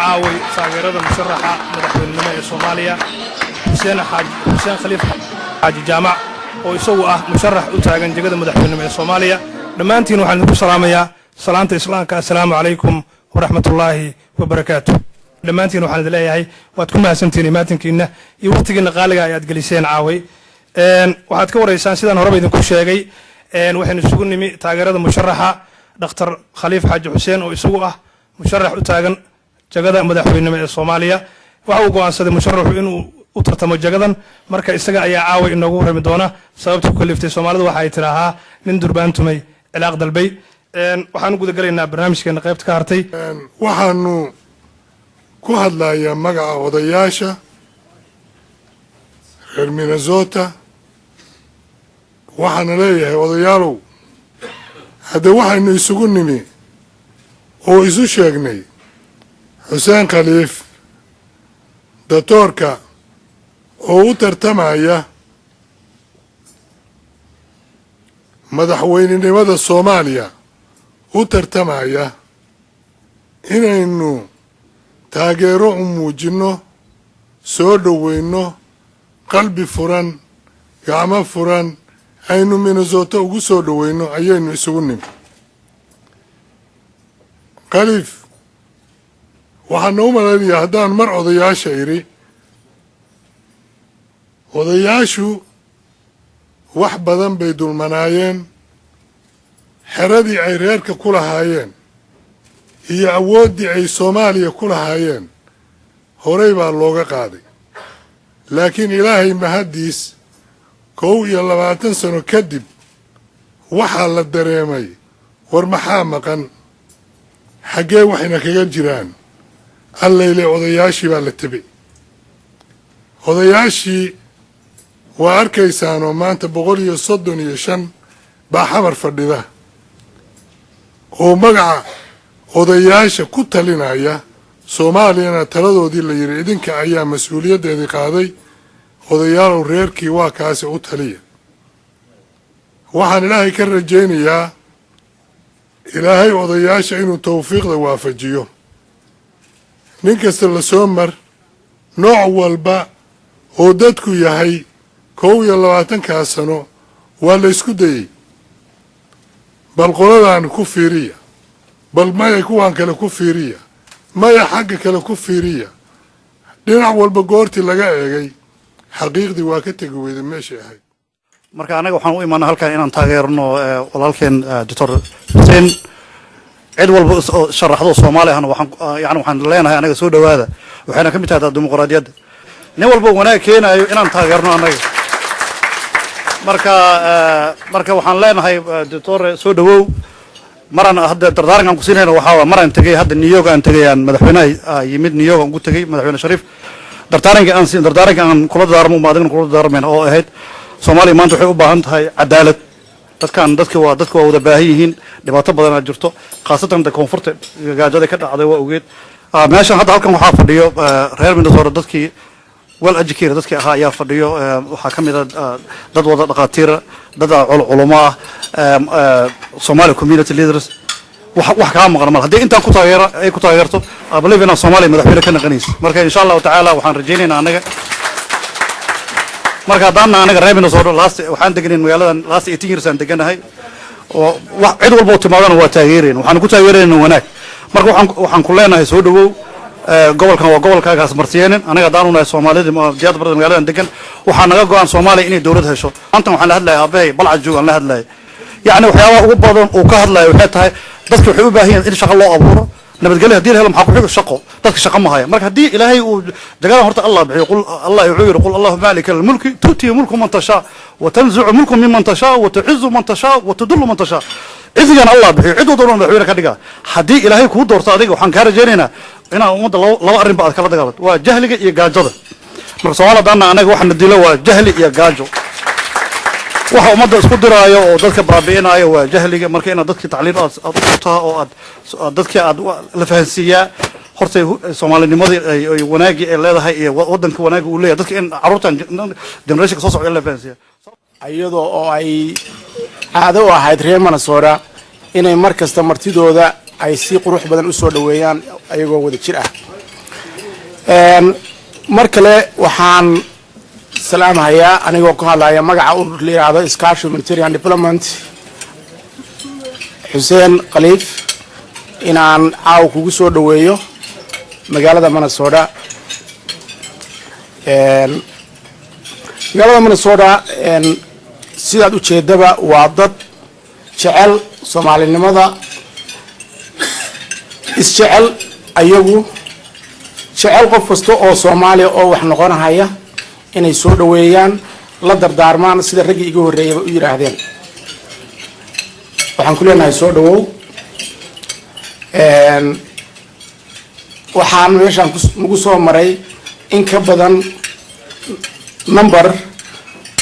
عاوي تاgeerada musharaxa madaxweynenimada ee Soomaaliya Xuseen Khaliif Xaaji Jaamac oo isagu ah musharax u taagan jagada madaxweynenimada ee Soomaaliya dhamaantiin waxaan ku salaamayaa salaanta islaamka assalaamu calaykum wa rahmatullaahi wa barakaatuh dhamaantiin waxaan idin leeyahay waad ku mahadsantiin imaatinkiina iyo waqtigiina qaaliga ay aad geliseen caaway waxaad ka wareysaan sidaan horeba idin ku sheegay waxaan isugu nimi taageerada musharaxa Dr. Khaliif Xaaji Xuseen oo isagu ah musharax u taagan jagada madaxweynenimada ee Soomaaliya waxa uu go'aansaday musharaxu inuu u tartamo jagadan marka isaga ayaa caaway inoogu warami doona sababta ku kaliftay Soomaalidu waxa ay tiraahaa nin durbaantumay ilaaq dalbay waxaan guda galeynaa barnaamijkeena qaybta ka hartay waxaanu ku hadlayaa magaca odayaasha reer Minnesota waxaan leeyahay odayaalow hadda waxaynu isugu nimi oo isu sheegnay Xuseen Khaliif doctorka oo u tartamaya madaxweynenimada Soomaaliya u tartamaya inaynu taageero u muujino soo dhaweyno qalbi furan gacmo furan aynu Minnesota ugu soo dhaweyno ayaynu isugu nimi Khaliif waxaan u maleynayaa haddaan mar odayaasha iri odayaashu wax badan bay dulmanaayeen xeradii ay reerka ku lahaayeen iyo awooddii ay Soomaaliya ku lahaayeen horey baa looga qaaday laakiin ilaahay mahadiis 21 sano kadib waxaa la dareemay war maxaa maqan xaggee waxayna kaga jiraan allayle odayaashii baa la tebay odayaashii waa arkaysaan oo maanta 135 baa xamar fadhida oo magaca odayaasha ku talinaya Soomaaliyana taladoodii la yiri idinka ayaa mas'uuliyadeedii qaaday odayaalow reerkii waa kaasi u taliya waxaan ilaahay ka rajaynayaa ilaahay odayaasha inuu tawfiiqda waafajiyo nin kasta la soo mar nooc walba oo dadku yahay 21 sano waa la isku dayay bal qoladaan ku fiiriya bal maya kuwaan kale ku fiiriya maya xagga kale ku fiiriya dhinac walba goortii laga eegay xaqiiqdii waa ka tagi weyday meeshay ahayd marka anaga waxaan u imaanaa halkan inaan taageerno walaalkeen Dr. Xuseen cid walba sharaxdo Soomaali ahna waxaan leenahay anaga soo dhawaada waxaana kamid tahay dimuqraadiyadda nin walba wanaag keenayo inaan taageerno anaga marka waxaan leenahay Dr. soo dhawow maran hadda dardaarankan ku siinayna waxa maran tagay hadda New York aan tagay aan madaxweynaha yimid New York aan ku tagay madaxweyne Shariif dardaaranka aan kula daarmo maadagna kula daarmeen oo ahayd Soomaaliya maanta waxay u baahan tahay cadaalad dadka waa wada baahan yihiin dhibaato badan ay jirto khaasatan koonfurta gaajada ka dhacday waa ogeed meeshan hadda halkan waxaa fadhiyo reer Minnesota dadkii wal educated dadkii ahaa ayaa fadhiyo waxaa kamid ah dad wada dhaqaatiir dad culamo ah Somali community leaders wax ka maqan mal hadii intaan ku taageerto I believe in Soomaaliya madaxweyne ka naqanaysa marka insha Allah taala waxaan rajaynaynaa anaga marka hadaan anaga reer Minnesota waxaan deganayn magaaladan last 18 years aan deganahay oo cid walba timaadana waa taageereen waxaan ku taageereynaa wanaag marka waxaan ku leenahay soo dhawow gobolkan waa gobolkaagaas martiyeen anaga hadaan u nahay Soomaalida diyaad badan magaaladan degan waxaan naga go'an Soomaaliya inay dawlad hesho maanta waxaan la hadlayaa aabay balcad joogan la hadlayaa يعني وحياة وقبضهم وكهلا وحياتها بس كحبوا باهين إن شاء الله أبوره نبتقلها دير هلا محقق حقوق الشقة بس الشقة ما هي مرك هدي إلهي ودجال هرت الله يقول الله يعير يقول الله مالك الملك تؤتي ملك من تشاء وتنزع ملك ممن تشاء وتعز من تشاء وتضل من تشاء إذا كان الله بحي عدو دورنا بحيرك هديك هدي إلهي كود دور صادق وحن كار جينا هنا ومد الله أرين بعد كلا دجالت وجهلك يجاجده مرك سؤال دانا أنا واحد نديله وجهلي يجاجو waxa ummadda isku diraayo oo dadka baabi'inayo waa jahliga marka inaad dadkii tacliin aad u furtaa oo aad dadkii aad la fahansiiyaa horta Soomaalinimadii ay wanaagii ay leedahay iyo wadanka wanaagii uu leeyahay dadka in caruurtan generation soo socda la fahansiiyaa ayadoo oo ay caado u ahayd reer Minnesota inay mar kasta martidooda ay si qurux badan u soo dhaweeyaan ayagoo wada jir ah mar kale waxaan salaamayaa anigoo ku hadlaya magaca urur la yiraahdo Iskaashi Humanitarian Development Xuseen Khaliif inaan caaw kugu soo dhaweeyo magaalada Minnesota magaalada Minnesota sidaad u jeedaba waa dad jecel Soomaalinimada isjecel ayagu jecel qof kasta oo Soomaali oo wax noqonaya inay soo dhaweeyaan la dardaarmaan sida ragii iga horeeyay u yiraahdeen waxaan ku leenahay soo dhawow waxaan meeshaan ugu soo maray in ka badan number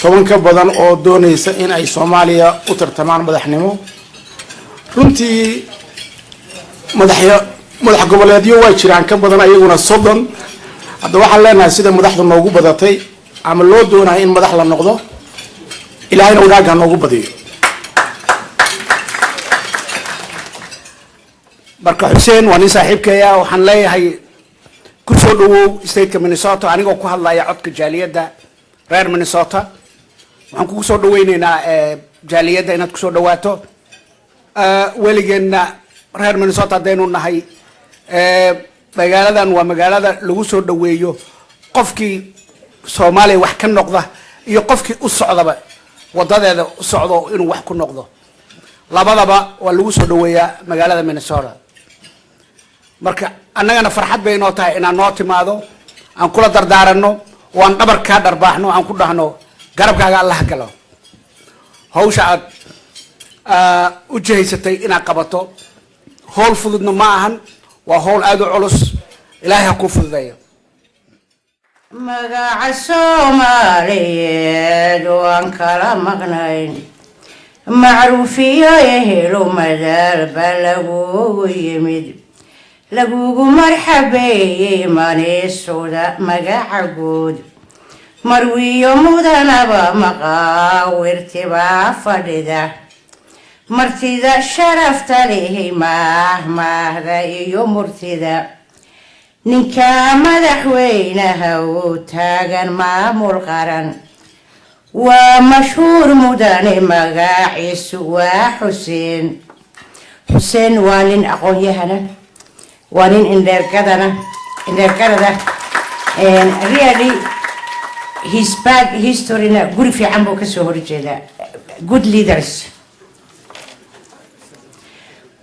10 ka badan oo doonaysa in ay Soomaaliya u tartamaan madaxnimo runtii madax goboleedyo way jiraan ka badan ayaguna 30 hadda waxaan leenahay sida madaxdu noogu badatay ama loo doonayo in madax la noqdo ilaahayna wadaaga noogu badiyo marka Xuseen waa nin saaxiibkaya waxaan leeyahay ku soo dhawow state-ka Minnesota anigoo ku hadlaya codka jaaliyadda reer Minnesota waxaan kugu soo dhaweynaynaa jaaliyadda inaad ku soo dhawaato weligeena reer Minnesota hadaynu nahay magaaladan waa magaalada lagu soo dhaweeyo qofkii Soomaaliya wax ka noqda iyo qofkii u socdaba wadadeeda u socdo inuu wax ku noqdo labadaba waa lagu soo dhaweeyaa magaalada Minnesota marka annagana farxad bay noo tahay inaan noo timaado aan kula dardaaranno oo aan dhabarka dharbaaxno aan ku dhahno garabkaaga Allah galo hawsha aad u jeeysatay inaad qabato howl fududna ma ahan waa howl aad u culus ilaahay ha ku fududeeyo magaca Soomaaliyeed waan kala maqnayn macruufiyo ehelo madal balagu yimid lagugu marxabeeyay Minnesota magaca guud marwiyo mudanaba maqaawirtiba fadhida martida sharafta leh mahmahda iyo murtida ninka madaxweynaha uu taagan maamul qaran waa mashhuur mudane magaciisu waa Xuseen waa nin aqoon-yahana waa nin indheergarada really his back history-na guri fiican buu kasoo horjeedaa good leaders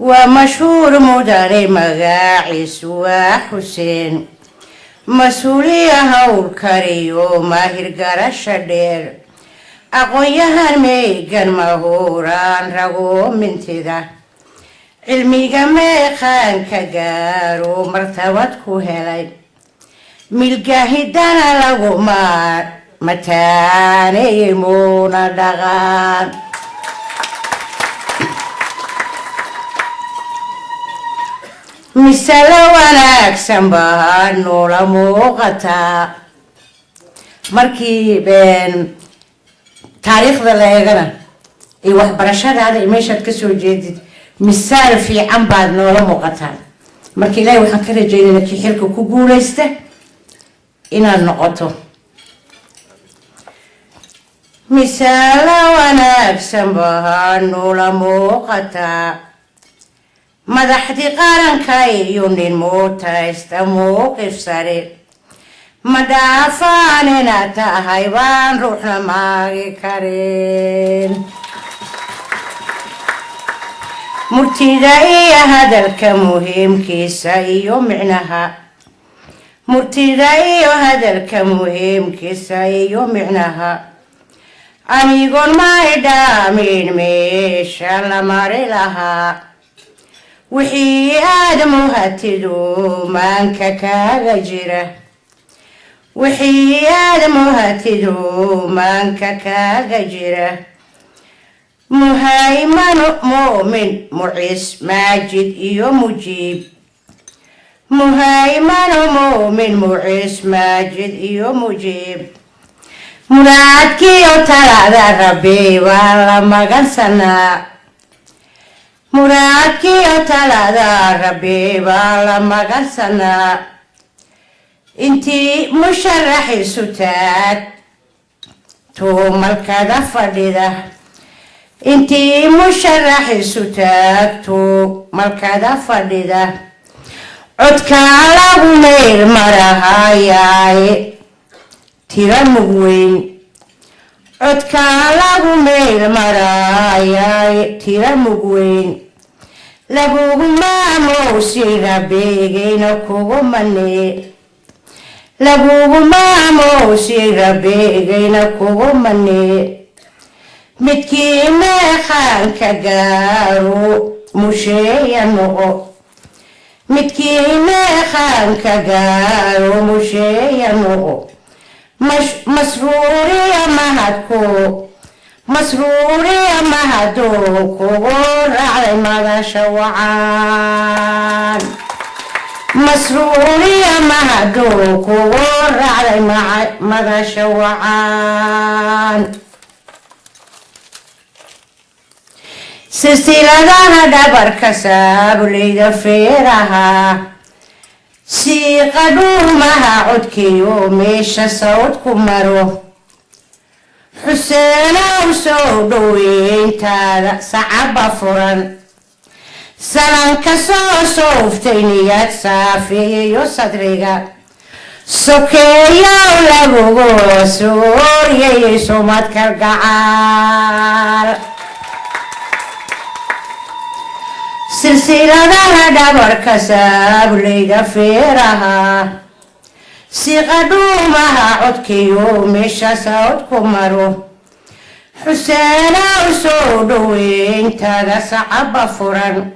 waa mashhuur mudane magaciisu waa Xuseen mas-uuliya hawl kariyo maahir garasha dheer aqoon-yahan meegan mahuraan rago mintida cilmiga meeqaanka gaaro martabad ku helay milgaahidana lagu mataanay muuna dhaqaan misala wanaagsan baa noola muuqataa markii taariikhda la eegana iyo waxbarashadaada iyo meeshaad ka soo jeedid misaal fiican baad noola muuqataa marka ilaahay waxaan ka rajaynaynaa kii xilka ku guulaysta inaad noqoto misaala wanaagsan baa noola muuqataa madaxdii qaranka iyo nin muutaysta mowqif sare ma dhaafaan inaad tahay baan ruuxna maagi karin murtida iyo hadalka muhiimkiisa iyo micnaha anigoon may dhaamin meesha la mari lahaa wixii aad muhatidu maanka kaaga jira مهيمن مؤمن معز ماجد إيو مجيب مهيمن مؤمن معز ماجد إيو مجيب مرادكي وتلا ربي والله مغنسنا مرادكي وتلا ربي والله مغنسنا انتي مشرحي ستات توم الكذا فريدة انتي مشرحي ستات توم الكذا فريدة عدك على غمير مرهاياي تيرا مغوين عدك على غمير مرهاياي تيرا مغوين لبوغ ما موسي ربيغين كوغو مني لبوغ ما موسي ربيغين كوغو مني متكي ما خانك قارو مشي نغو متكي ما خانك قارو مشي نغو مسروري مهدكو مسروري مهدوكو رعي ماذا شوعان مسروري مهدوكو رعي ماذا شوعان سلسلة دبر كساب ليدا فيرها سيقدو مها عدكيو ميشا صوتكم مرو حسين وسودوين تالا صعب فرن سلام كسو صوفتينيات صافي صدريقا سوكيا ولبوغو سوريا يسومات كالقعال سلسلة دبر كساب ليدا فيرها سيقدو مها عدكيو ميشا صوتكم مرو حسين وسودوين تالا صعب فرن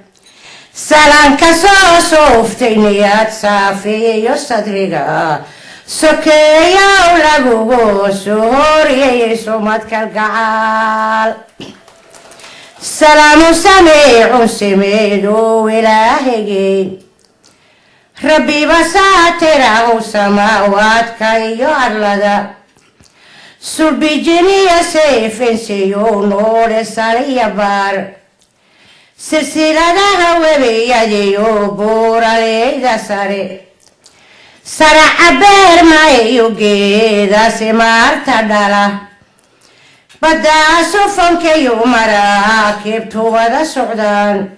سلام كسو صوفتينيات صافي صدريقا سوكيا ولبوغو سوريا يسومات كالقعال سلام سميع سميدو إلهي ربي بساتره سماوات كي أرلدا سلبي جنيا سيف سيو نور سريا بار سلسلة هوبي يديو بورا ليدا سري سرع بير ما يوجيدا سمار تدالا بدا سفن كيو مراكب تودا سعدان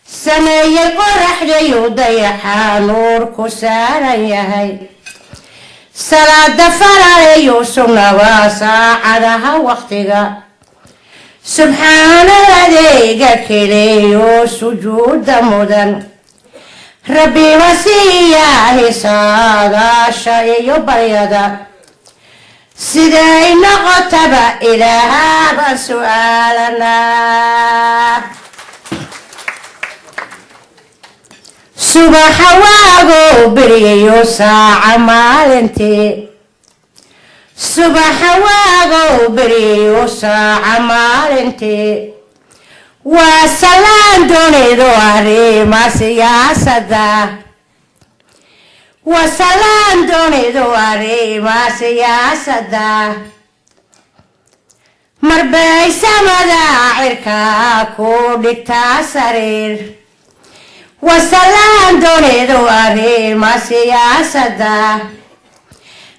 سمي القرح جيو ضيحا نور كسارا يهي صلاة دفر ليو سمنا وساعدها وقتها سبحان الذي كليو سجود مدن ربي وسياه صادا شيء بريدا سيدي نغتب إلى هذا سؤالنا صبح واغو بريو ساعة مالنتي صبح واغو بريو ساعة مالنتي وسلام دوني دواري ما سياسة وسلام دوني دواري ما سياسة مربي سمدا عركا كودي تاسرير وسلام دوني دواري ما سياسة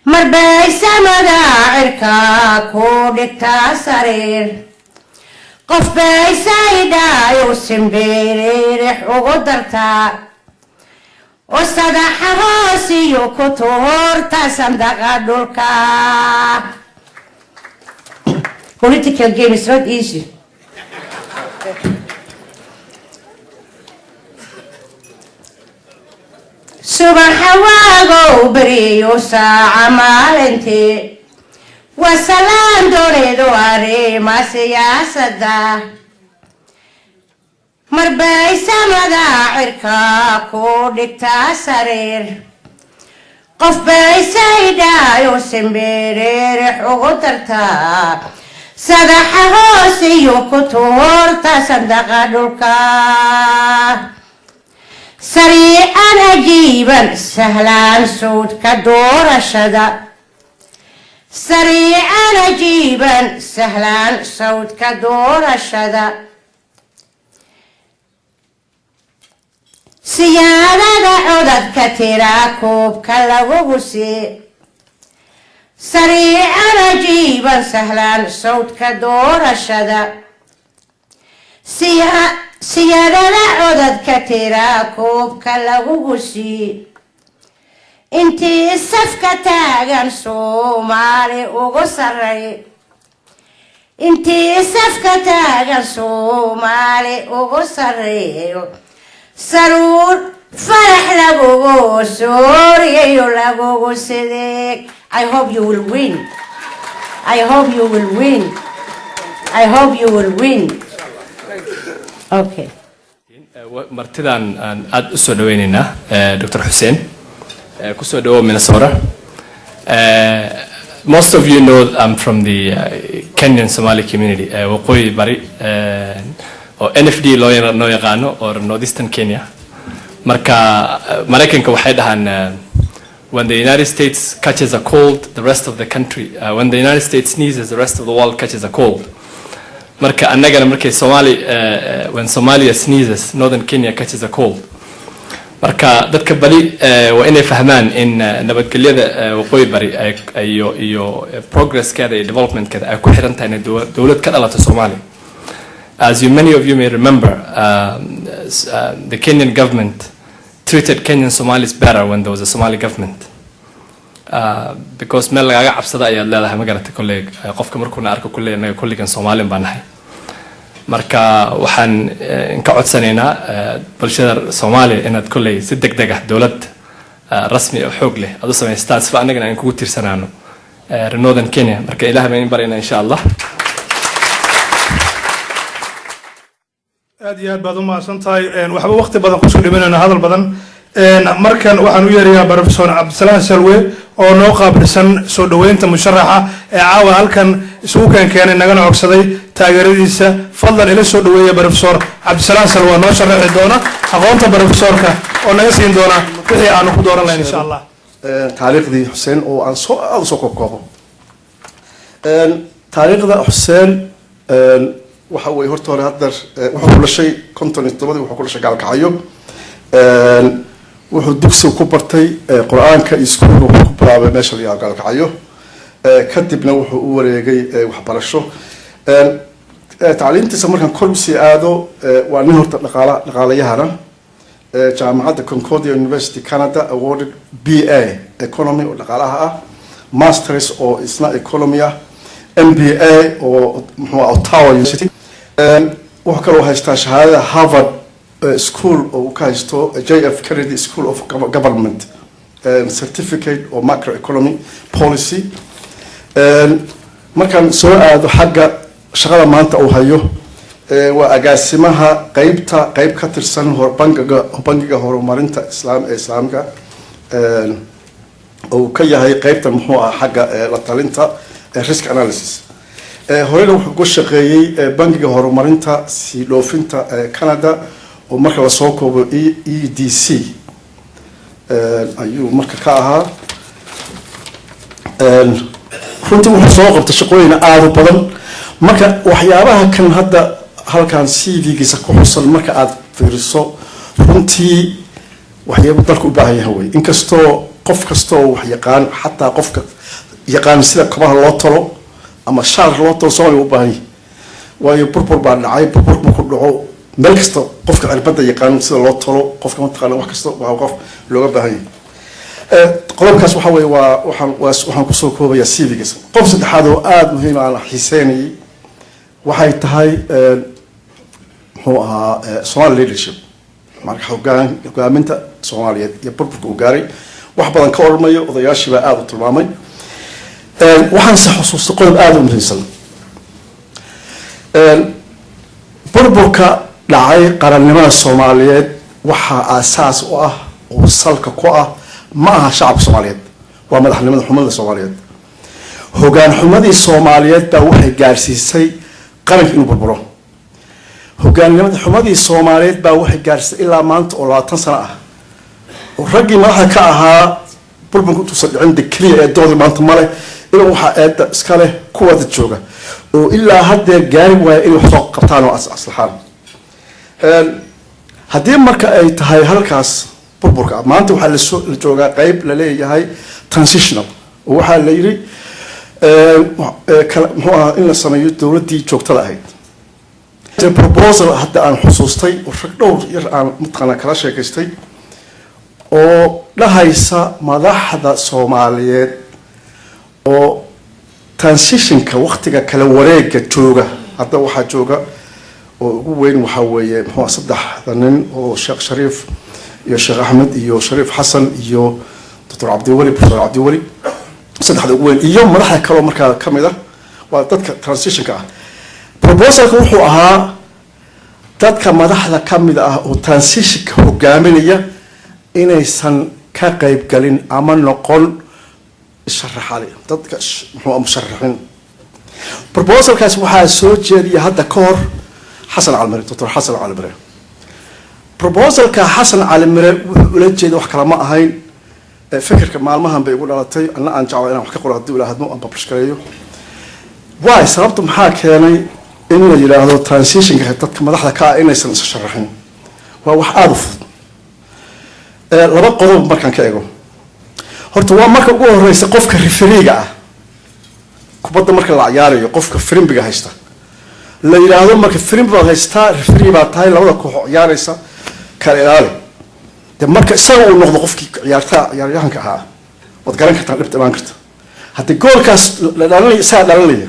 مربي سمدا عركا كودي تاسرير قف بي سايدا يوسم بيري ريح وقدرتا وصدح راسي وكتور تصندق دولكا. Political game is not easy. صبح واغو بريو ساعة مالنتي وسلام دوري دواري ما سياسة مربي سمدا عركا كودك تاسرير قف بي سيدا يوسم بيري ريح وغدرتا سدح toosiyo ku tuurta sandaqa dhulka sariican ajiiban sahlaan sawdka doorashada sariican ajiiban sahlaan sawdka doorashada siyaadada codadka tiraa koobka lagugu sii sariican ajiiban sahlaan sawdka doorashada siyaadada codadka tiraa koobka lagugu sii intii safka taagan Soomaali ugu sarreey intii safka taagan Soomaali ugu sarreeyo saruur farax lagugu sooriyo lagugu sideeg. I hope you will win. I hope you will win. I hope you will win. Okay. martidan aan aad u soo dhaweynayna Dr. Hussein ku soo dhawo Minnesota. Most of you know I'm from the Kenyan Somali community waqooyi bari oo NFD loo yaqaano or Northeastern Kenya. Marka Mareykanka waxay dhahaan when the United States catches a cold, the rest of the country, when the United States sneezes, the rest of the world catches a cold. Marka annagana markay when Somalia sneezes, northern Kenya catches a cold. Marka dadka bali waa inay fahmaan in nabadgelyada waqooyi bari iyo progress-keeda iyo development-keeda ay ku xiran tahay in dawlad ka dhalato Soomaaliya. As many of you may remember, the Kenyan government treated Kenyan Somalis better when there was a Somali government. Because meel lagaga cabsada ayaad leedahay ma garatay kolleeg qofka markuuna arko kullee anaga kolligan Soomaalian baan nahay. Marka waxaan ka codsanaynaa bulshada Soomaaliya inaad kolleey si degdeg ah dawlad rasmi oo xoog leh aad u samaystaan si anagana aan kugu tiirsanaano Northern Kenya. Marka ilaahay baan barayna insha Allah. aad iyo aad baad u mahadsantahay waxba waqti badan kusoo dhimanayna hadal badan markan waxaan u yeerayaa Professor Cabdisalaam Salwe oo noo qaabilsan soo dhaweynta musharaxa ee caawa halkan isugu keenay nagana codsaday taageeradiisa fadlan ila soo dhaweeya Professor Cabdisalaam Salwe noo sharaxi doona aqoonta professorka oo naga siin doona wixii aanu ku dooran lahayn insha Allah taariikhdii Hussein oo aan soo koobkoobo taariikhda Hussein waxa way horta hore hadda wuxuu kula shay content tobadii wuxuu kula shaqaal kacayo wuxuu dugsi ku bartay quraanka iskuul ku bilaabay meesha la yaqaan kacayo kadibna wuxuu u wareegay waxbarasho tacliintiisa markan kor u sii aado waa nin horta dhaqaalayahana jaamacadda Concordia University Canada awarded BA economy oo dhaqaalaha ah masters oo isna economy ah MBA oo muxuu Ottawa University wuxuu kaloo haystaa shahaadada Harvard School oo ka haysto JF Kennedy School of Government certificate of macroeconomy policy markan soo aado xagga shaqada maanta uu hayo waa agaasimaha qayb ka tirsan bangiga horumarinta islaamka oo ka yahay qaybta muxuu ah xagga la talinta risk analysis horeyna wuxuu ku shaqeeyay bangiga horumarinta si dhoofinta Canada oo marka la soo koobo EDC ayuu marka ka ahaa runtii wuxuu soo qabtay shaqooyin aad u badan marka waxyaabaha kan hadda halkan CV-giisa ku xusan marka aad fiiriso runtii waxyaabo dalku u baahan yahay inkastoo qof kastoo wax yaqaan xataa qofka yaqaan sida kabaha loo tolo ama shaar loo tolo Soomaaliya u baahan yahay waayo burbur baa dhacay burbur ku dhaco meel kasta qofka cirbada yaqaan sida loo tolo qofka ma taqaan wax kasta waxa qof looga baahan yahay qodobkaas waxa weey waxaan ku soo koobaya CV-giisa qof saddexaad oo aad muhiim ah xiiseynay waxay tahay muxuu ahaa Somali leadership marka hogaaminta Soomaaliyeed iyo burburka uu gaaray wax badan ka ormayo odayaashii baa aad u tilmaamay waxaan sax xusuusta qodob aad u muhiimsan burburka dhacay qarannimada Soomaaliyeed waxa aasaas u ah oo salka ku ah ma aha shacabka Soomaaliyeed waa madaxnimada xumada Soomaaliyeed hogaan xumadii Soomaaliyeed baa waxay gaarsiisay qaranka inuu burburo hogaannimada xumadii Soomaaliyeed baa waxay gaarsiisay ilaa maanta oo 20 sano ah oo raggii madaxda ka ahaa burburku tusan cinda kaliya ee dood maanta male inuu waxa eeda iska leh kuwada jooga oo ilaa hadda gaari waaya inuu soo qabtaan oo aslaxaan haddii marka ay tahay halkaas burburka maanta waxaa la joogaa qayb la leeyahay transitional oo waxaa la yiri muxuu ahaa in la sameeyo dowladdii joogtada ahayd proposal hadda aan xusuustay oo rag dhowr yar aan mataqaanaa kala sheekaystay oo dhahaysa madaxda Soomaaliyeed oo transitionka waqtiga kala wareega jooga hadda waxaa jooga oo ugu weyn waxa weeye muxuu saddexda nin oo Sheekh Shariif iyo Sheekh Ahmed iyo Shariif Xasan iyo Dr. Abdiwali Professor Abdiwali saddexda ugu weyn iyo madaxda kale markaa kamid ah waa dadka transitionka ah proposalku wuxuu ahaa dadka madaxda kamid ah oo transitionka hogaaminaya inaysan ka qayb galin ama noqon sharaxaale dadka muxuu musharaxin proposalkaas waxaa soo jeediyay hadda ka hor Xasan Calmire Dr. Xasan Calmire proposalka Xasan Calmire wuxuu la jeeday wax kala ma ahayn fikirka maalmahan bay ugu dhalatay anna aan jeclaa inaan wax ka qoro hadii ila hadmo aan publish gareeyo waay sababtu maxaa keenay in la yiraahdo transitionka dadka madaxda ka ah inaysan is sharaxin waa wax aad u fudud laba qodob markaan ka eego horta waa marka ugu horeysa qofka refereega ah kubadda marka la ciyaarayo qofka frimbiga haysta la yiraahdo marka frimbiga haysta referee baa tahay labada koox ciyaaraysa kala ilaali de marka isaga uu noqdo qofkii ciyaaryahanka ahaa wad garan kartaa dhibta imaan karta haddii goolkaas la dhalanayo isaga dhalanaya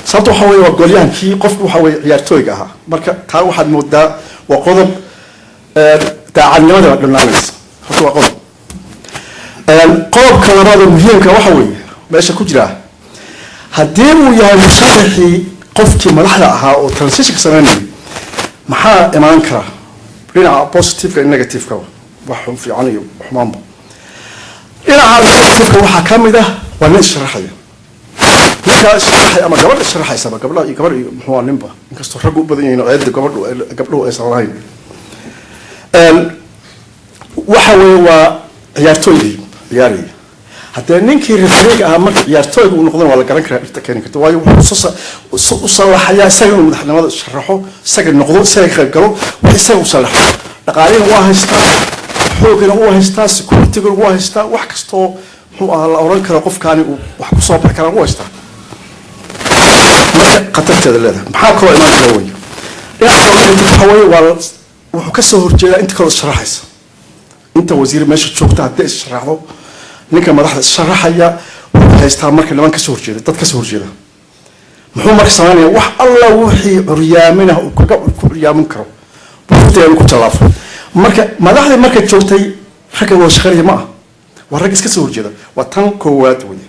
sababta waxa weeye waa goolyahankii qofku waxa weeye ciyaartooyga ahaa marka taa waxaad moodaa waa qodob daacadnimada dhanaanaysa horta waa qodob qodobka labaad oo muhiimka waxa weeye meesha ku jira haddii uu yahay musharaxii qofkii madaxda ahaa oo transitionka sameynayay maxaa imaan kara dhinaca positive and negative ka wax fiican iyo xumaanba dhinaca negative waxaa kamid ah waa nin sharaxaya ninka sharaxay ama gabadha sharaxaysa gabadha iyo gabar iyo muxuu ninba inkastoo rag u badan yihiin ayada gabadhu ay salahayn waxa weeye waa ciyaartooyga ciyaaraya haddii ninkii refereega ah marka ciyaartooyga uu noqdo waa la garan karaa dhirta keeni karta waayo wuxuu u salaxaya isaga inuu madaxnimada sharaxo isaga noqdo isaga ka qayb galo wax isaga u salaxo dhaqaalihiina waa haystaa xoogina waa haystaa securityga waa haystaa wax kastoo muxuu ahaa la oran karo qofkaani uu wax ku soo bixi karaan waa haystaa marka qatarteeda leedahay maxaa kaloo imaan kara weeye dhinaca waxa weeye waa wuxuu ka soo horjeedaa inta kaloo sharaxaysa inta wasiir meesha joogta haddii is sharaxdo ninka madaxda sharaxaya wuxuu haystaa marka niman ka soo horjeeda dad ka soo horjeeda muxuu marka sameeyaa wax alla wixii curyaamin ah uu kaga curyaamin karo buurteedu ku talaafo marka madaxda marka joogtay ragga wada shaqeeya ma ah waa rag iska soo horjeeda waa tan koowaad weeye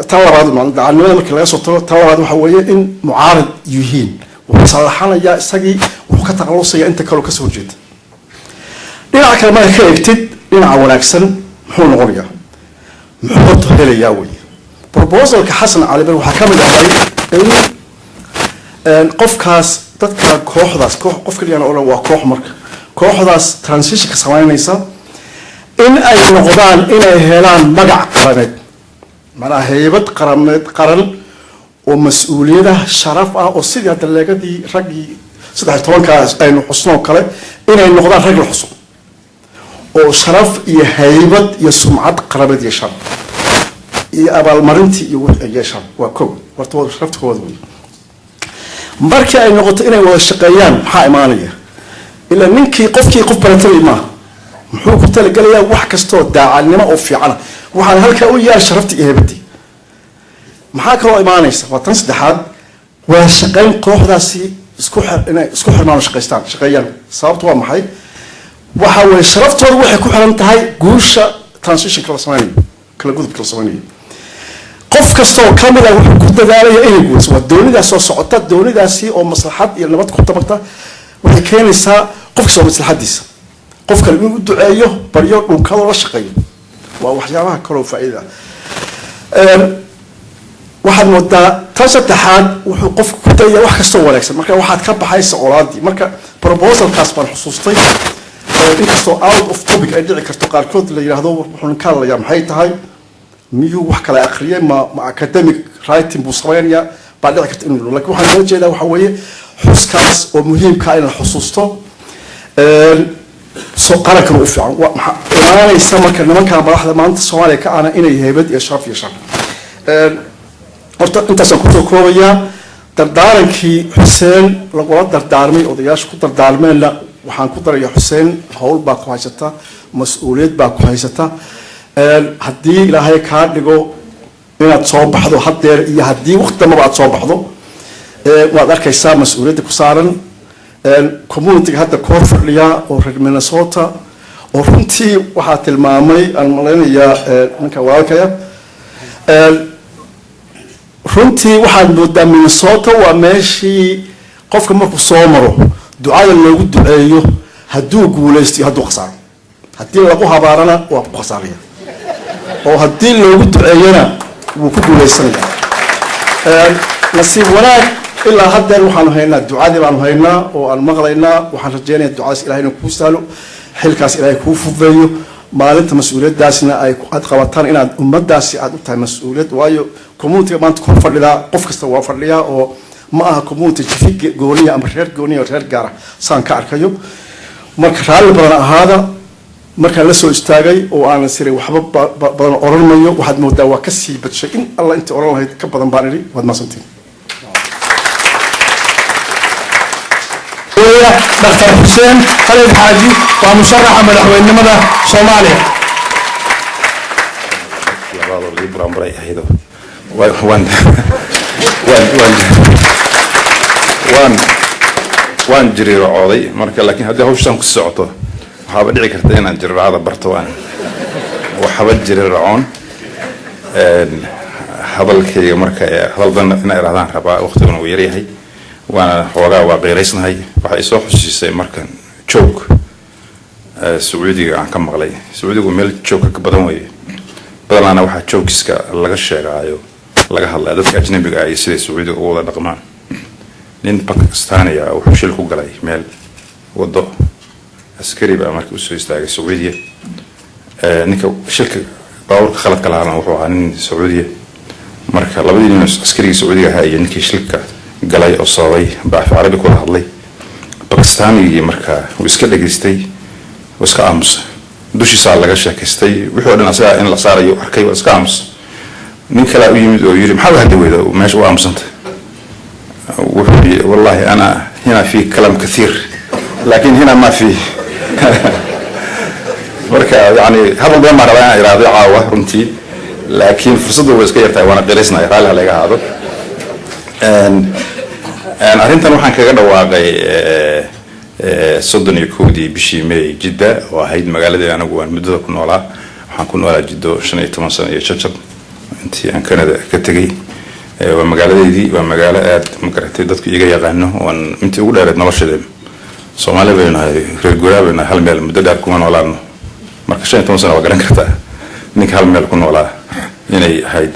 tan labaad daacadnimada marka laga soo tago tan labaad waxa weeye in mucaarad yihiin wuxuu salaxanayaa isagii wuxuu ka taqalusaya inta kaloo ka soo horjeeda dhinaca kale marka ka eegtid dhinaca wanaagsan muxuu noqonayaa muxuu helayaa weeye proposalka Xasan Calmire waxaa ka mid ahay in qofkaas dadka kooxdaas qof kaliya oo waa koox marka kooxdaas transitionka sameynaysa in ay noqdaan inay helaan magac qarameed macnaha heybad qaran oo mas'uuliyada sharaf ah oo sidii daleegadii raggii 13kaas aynu xusno kale inay noqdaan rag la xuso oo sharaf iyo haybad iyo sumcad qarameed yeeshaan iyo abaalmarintii iyo wixii yeeshaan waa koob warta wada sharaftooda weeye markii ay noqoto inay wada shaqeeyaan maxaa imaanaya ila ninkii qofkii qof baratay ma muxuu ku talagalayaa wax kastoo daacadnimo oo fiican waxaan halka u yaar sharafti iyo haybadii maxaa kaloo imaanaysa waa tan saddexaad waa shaqeyn kooxdaasi isku xirmaan shaqeeyaan sababtu waa maxay waxa weeye sharaftooda waxay ku xiran tahay guusha transitionka la sameeyo kala gudubka la sameeyo qof kasta oo kamid ah wuxuu ku dadaalaya inay guulso waa doonidaas soo socota doonidaasi oo maslaxad iyo nabad ku tabaqta waxay keenaysaa qofka soo maslaxadiisa qofka inuu duceeyo baryo dhunkado la shaqeeyo waa waxyaabaha kale oo faa'iido waxaad moodaa tan saddexaad wuxuu qofku ku dayaa wax kastoo wanaagsan marka waxaad ka baxaysa colaadii marka proposalkaas baan xusuustay inkastoo out of topic ay dhici karto qaarkood la yidhaahdo wuxuu ka hadlayaa maxay tahay miyuu wax kale akhriyay ma academic writing buu samaynayaa baa dhici karta inuu laakiin waxaan kala jeedaa waxa weeye xuskaas oo muhiimka in la xusuusto soo qarankan u fiican imaanaysa marka nimanka madaxda maanta Soomaaliya ka ana inay heybad iyo sharaf yeeshaan horta intaasaan kusoo koobayaa dardaarankii Xuseen lagula dardaarmay odayaasha ku dardaarmeenna waxaan ku darayaa Xuseen hawl baa ku haysata mas'uuliyad baa ku haysata haddii ilaahay kaa dhigo inaad soo baxdo haddeer iyo haddii waqti dambaba aad soo baxdo waad arkaysaa mas'uuliyadda ku saaran community hadda koor fadhiya oo reer Minnesota oo runtii waxaa tilmaamay aan malaynayaa ninka walaalkaya runtii waxaad moodaa Minnesota waa meeshii qofka markuu soo maro ducada loogu duceeyo hadduu guulaysto hadduu khasaaro haddii lagu habaarana waa ku khasaaraya oo haddii loogu duceeyana wuu ku guulaysanayaa nasiib wanaag ilaa haddeer waxaanu haynaa ducadii baanu haynaa oo aan maqlaynaa waxaan rajeynayaa ducadaas ilaahay inuu kuu saalo xilkaas ilaahay kuu fududeeyo maalinta mas'uuliyadaasna ay aad qabataan inaad ummadaasi aad u tahay mas'uuliyad waayo community maanta kor fadhidaa qof kasta waa fadhiyaa oo ma aha community jifi gooniya ama reer gooniya reer gaara saan ka arkayo marka raalli badan ahaada markaan la soo istaagay oo aan siray waxba badan oran mayo waxaad moodaa waa ka sii badshay in alla inta oran lahayd ka badan baan idhi waad maasantiin دكتور حسين خليل حاجي ومشرح مدحوينمدا Soomaaliya waan jiriirooday marka laakiin haddii hawshan ku socoto waxaaba dhici karta inaan jiriirada barto waxba jiriiroon hadalkayga marka hadaldan inay iraadaan rabaa waqtiguna uu yaryahay وانا حوغا وقيريسناي waxa ay soo xusisay markan joog Sacuudiga aan ka maqlay Sacuudigu meel joog ka badan way badanaana waxa joogiska laga sheegayo laga hadlay dadka ajnabiga ah sida Sacuudiga oo wada dhaqmaan nin Pakistaniya oo shil ku galay meel wado askari baa markii uu soo istaagay Sacuudiga ninka shilka baawrka khalad kala ahaa wuxuu ahaa nin Sacuudiya marka labadii nin askariga Sacuudiga ahaa iyo ninkii shilka galay oo sabay baa Carabi ku hadlay Pakistani marka uu iska dhageystay oo iska aamusay dushiisa laga sheekaystay wuxuu dhan asaa in la saarayo arkay oo iska aamus nin kale u yimid oo yiri maxaa hadda weedo meesha waa aamusanta wuxuu wallahi ana hina fi kalam kathir laakiin hina ma fi marka yani hadal baa ma rabaa iraado caawa runtii laakiin fursadu way iska yartahay waana qiraysnaa raalaha laga haado arrintan waxaan kaga dhawaaqay 31 bishii May Jidda oo ahayd magaalada anagu aan muddo ku noolaa waxaan ku noolaa Jiddo 15 sano iyo jajab intii aan Canada ka tagay waa magaaladeedii waa magaalo aad magaratay dadku iga yaqaano oo intii ugu dheereed nolosheeda Soomaaliya baynahay reer guuraabna hal meel muddo dheer kuma noolaano marka 15 sano waa garan kartaa ninka hal meel ku noolaa inay ahayd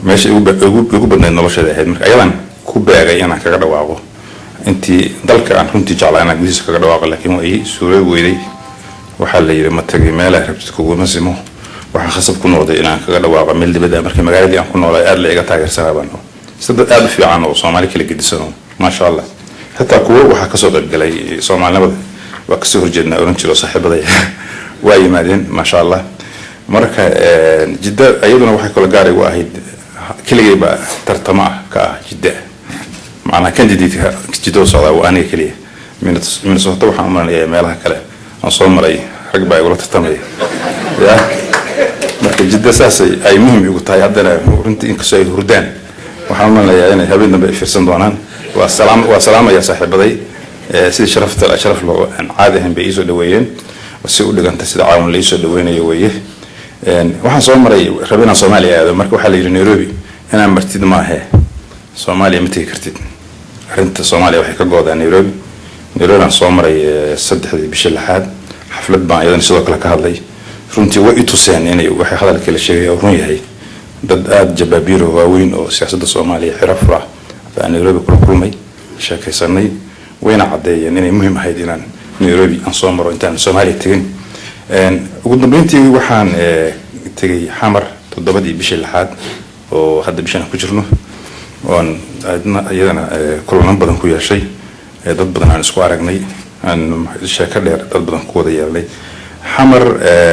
meesha ugu badnayd nolosheeda ahayd marka ayadan ku beegay inaan kaga dhawaaqo intii dalka aan runtii jeclaa inaan gudihiisa kaga dhawaaqo laakiin way suuray weyday waxaa la yiri ma tagay meel ay rabtid kuguma simo waxaan khasab ku noqday inaan kaga dhawaaqo meel dibadda markii magaaladii aan ku noolay aad la iga taageersanaa baan sidoo aad u fiican oo Soomaali kala gedisan ma sha Allah hatta kuwa waxa ka soo qayb galay Soomaalnimada waa ka soo horjeednaa oran jiro saaxiibaday waa yimaadeen ma sha Allah marka Jidda ayaduna waxay kala gaaray waa ahayd كلية بقى ترتمع كجدة معنا كنديدي جدو صعدة وأنا كلية من صوت طبعا من مالها كلا أصلا مري حق بقى ولا ترتمع يا مركز جدة أساسي أي مهم يقول تاي عندنا ورنت إنك سيد هردان وحنا يا يعني هبينا بقى في صندوقنا والسلام يا صاحب بدي سيد شرفت الأشرف لو عادة هم بيزو دوين والسؤال اللي كنت سيد عاون ليسو دوين يويه waxaan soo maray rabina Soomaaliya aado marka waxa la yiri Nairobi inaan martid ma aha Soomaaliya ma tagi kartid arinta Soomaaliya waxay ka go'daa Nairobi aan soo maray 3 bishii lixaad xaflad baan iyadan sidoo kale ka hadlay runtii way i tuseen inay waxay hadalka la sheegay oo run yahay dad aad jabaabiro waaweyn oo siyaasadda Soomaaliya xiraf ah baan Nairobi kula kulmay sheekaysanay wayna cadeeyeen inay muhiim ahayd inaan Nairobi aan soo maro intaan Soomaaliya tegin ugu dambeyntii waxaan tegay xamar 7 bishii lixaad oo hadda bishan ku jirno oon ayadana kulan badan ku yeeshay dad badan aan isku aragnay aan sheeko dheer dad badan ku wada yeelnay xamar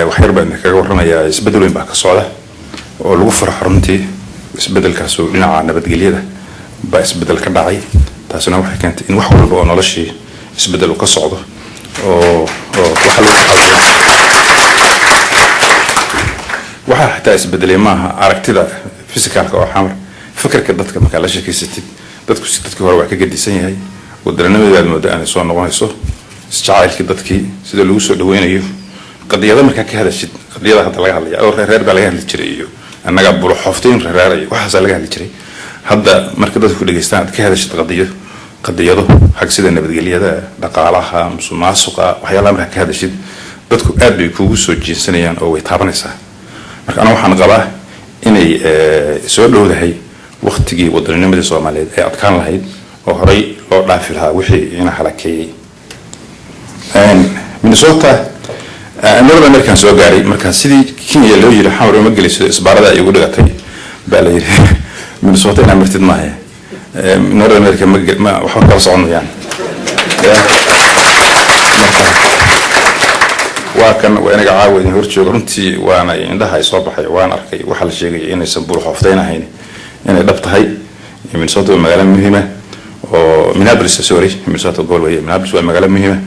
wax yar baan kaga warramayaa isbedel weyn baa ka socda oo lagu farxo runtii isbedelkaas oo dhinaca nabadgelyada baa isbedel ka dhacay taasina waxay keentay in wax walba oo noloshii isbedel ka socdo oo waxa lagu xalliyo waxa xitaa isbedelay maaha aragtida physicalka oo xamar fikirka dadka marka la sheekeysatid dadku hore waa ka gedisan yahay waddanimada moodo aan soo noqonayso isjacaylkii dadkii sida lagu soo dhaweynayo qadiyada marka ka hadashid qadiyada hadda laga hadlayo oo reer baa laga hadli jiray iyo annaga bulo xofteen reeraray waxa laga hadli jiray hadda marka dadku dhageystaan ka hadashid qadiyado xaq sida nabadgelyada dhaqaalaha musuqmaasuqa waxyaalaha marka ka hadashid dadku aad bay kugu soo jeesanayaan oo way taabanaysaa marka ana waxaan qabaa inay soo dhowdahay waqtigii waddanimada Soomaaliyeed ay adkaan lahayd oo horay loo dhaafi lahaa wixii ina halakeeyay Minnesota annaga American soo gaaray marka sidii Kenya loo yiri xamar uma geliso isbaarada ay ugu dhigatay baa la yiri Minnesota ina martid maahe North America ma waxa kala soconayaan waa kan waynaga caawin horjooga runtii waana indhaha ay soo baxay waan arkay waxa la sheegay inaysan buur xofteen ahayn inay dhab tahay Minnesota magaalo muhiim ah oo Minnesota gool weeye Minneapolis waa magaalo muhiim ah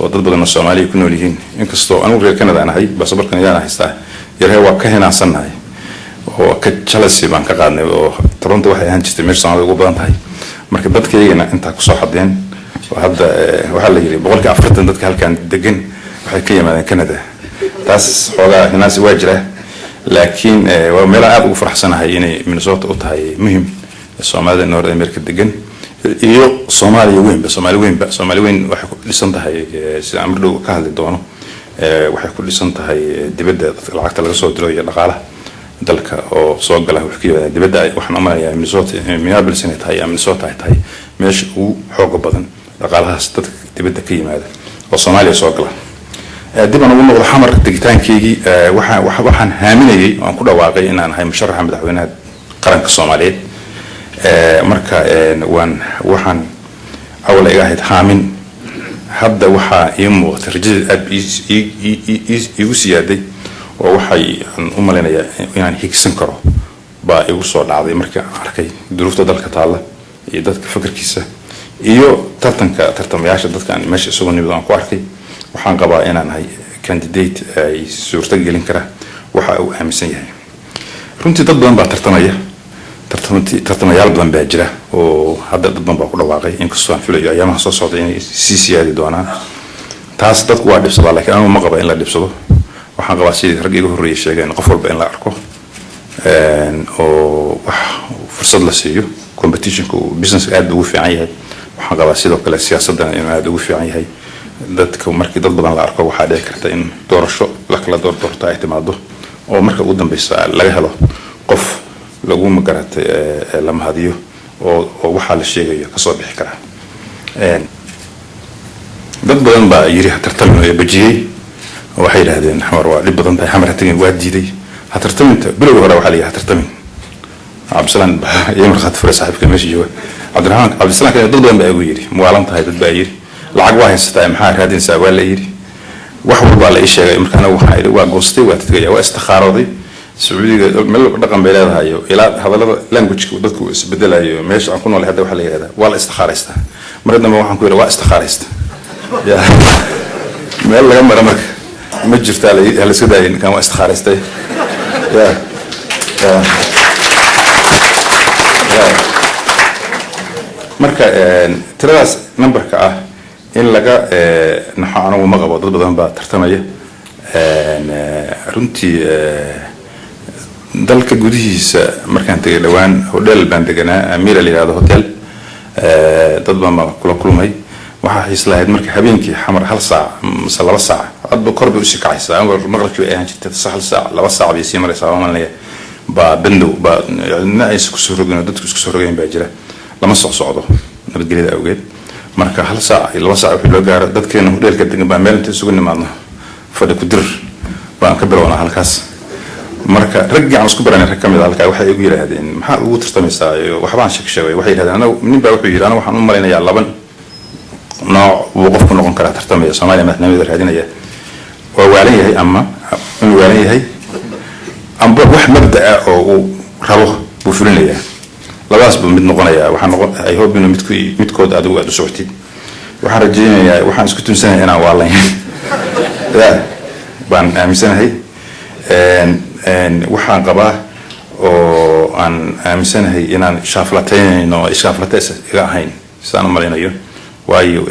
oo dad badan oo Soomaali ku nool yihiin inkastoo anigu reer Canada anahay baasaboorkan ayaan haystaa yarhay waa ka hinaasanahay oo ka Chelsea baan ka qaadnay oo Toronto waxay ahaan jirtay meel Soomaali ugu badan tahay marka dadkeena inta ku soo xadeen oo hadda waxa la yiri 40 dadka halkan degan waxay ka yimaadeen Canada taas xoogaa hinaasi waa jira laakiin waa meel aad ugu faraxsanahay inay Minnesota u tahay muhiim Soomaalida North America degan iyo Soomaali weyn waxay ku dhisan tahay sida amridu ka hadli doono waxay ku dhisan tahay dibadda lacagta laga soo diro iyo dhaqaalaha dalka oo soo gala wax ka yimid dibadda waxaan umaleeyaa Minneapolis inay tahay Minnesota ay tahay meesha ugu xoog badan dhaqaalahaas dadka dibadda ka yimaada oo Soomaaliya soo gala dib aan ugu noqdo xamar digitaankeygii waxaan haaminayay aan ku dhawaaqay inaan ahay musharaxa madaxweynaha qaranka Soomaaliyeed marka waxaan awla iga ahayd haamin hadda waxa ii muuqata rajada aad igu siyaaday oo waxay u maleynayaa inaan higsan karo baa igu soo dhacday marka arkay duruufta dalka taala iyo dadka fikirkiisa iyo tartamayaasha dadka aan meesha isugu nimid aan ku arkay waxaan qabaa inaan ahay candidate ay suurta gelin kara waxa uu aaminsan yahay runtii dad badan baa tartamayaal badan baa jira oo hadda dad badan baa ku dhawaaqay inkastoo aan filayo ayaamaha soo socda inay sii siyaadi doonaan taas dadku waa dhibsadaa laakiin anigu ma qaba in la dhibsado waxaan qabaa sidii rag iga horreeyay sheegeen qof walba in la arko oo wax fursad la siiyo competitionka business aad ugu fiican yahay waxaan qabaa sidoo kale siyaasaddan in aad ugu fiican yahay dadka markii dad badan la arko waxaa dhici karta in doorasho la kala doorto ay timaado oo marka ugu dambaysa laga helo qof lagu magaratay la mahadiyo oo waxa la sheegayo ka soo bixi kara dad badan baa yiri tartan ee bajiyay waxay yiraahdeen xamar waa dib badan tahay xamar tagin waa diiday tartaminta bilowga hore waxa la yiraahdaa tartamin Absalan iyo marxad fure saaxiibka meesha jooga Absalan ka dad badan baa ugu yiri muwaalan tahay dad baa yiri lacag waa haystaa maxaa raadinaysaa waa la yiri wax walba la sheegay markaana waxa yiri waa goostay waa tagay waa istikhaarooday Sacuudiga meel dhaqan bay leedahay ilaa hadalada language-ka dadku isbedelayo meesha aan ku nool hadda waxa la yiraahdaa waa la istikhaaraysta marna waxaan ku yiri waa istikhaaraysta meel laga mara marka ma jirtaa la iska daayin kan waa istikhaaraystay marka tiradaas numberka ah in laga naxo anagu ma qabo dad badan baa tartamaya runtii dalka gudihiisa markaan tagay dhawaan hotel baan deganaa Amira la yiraahdo hotel dad badan baa kula kulmay waxa xiislahayd marka habeenkii xamar hal saac mise 2 saac adba korba u shaqaysaa maqalkii ay ahaan jirtay hal saac 2 saac bay sii maraysaa maalinle baa bandow baa na isku soo rogeen dadku isku soo rogeen baa jira lama socdo nabadgelyada awgeed marka hal saac iyo 2 saac wixii loo gaaro dadkeena hudheelka degan baa meel inta isugu nimaadno fadhi ku dir baan ka bilownaa halkaas marka raggi aan isku baranay rag kamid halka waxay igu yiraahdeen maxaa ugu tartamaysaa waxbaan sheegay waxay yiraahdeen anagu nin baa wuxuu yiri anagu waxaan u maleynayaa 2 nooc uu qofku noqon kara tartamaya Soomaaliya madaxnimada raadinaya waa waalan yahay ama inuu waalan yahay amba wax mabda oo uu rabo buu fulinaya labadaas buu mid noqonaya waxaan ay hope inuu midkood aad u socotid waxaan rajaynayaa waxaan isku tunsanayaa inaan waalan yahay baan aaminsanahay waxaan qabaa oo aan aaminsanahay inaan shaaflatayno shaaflatays iga ahayn sidaan u maleynayo waayo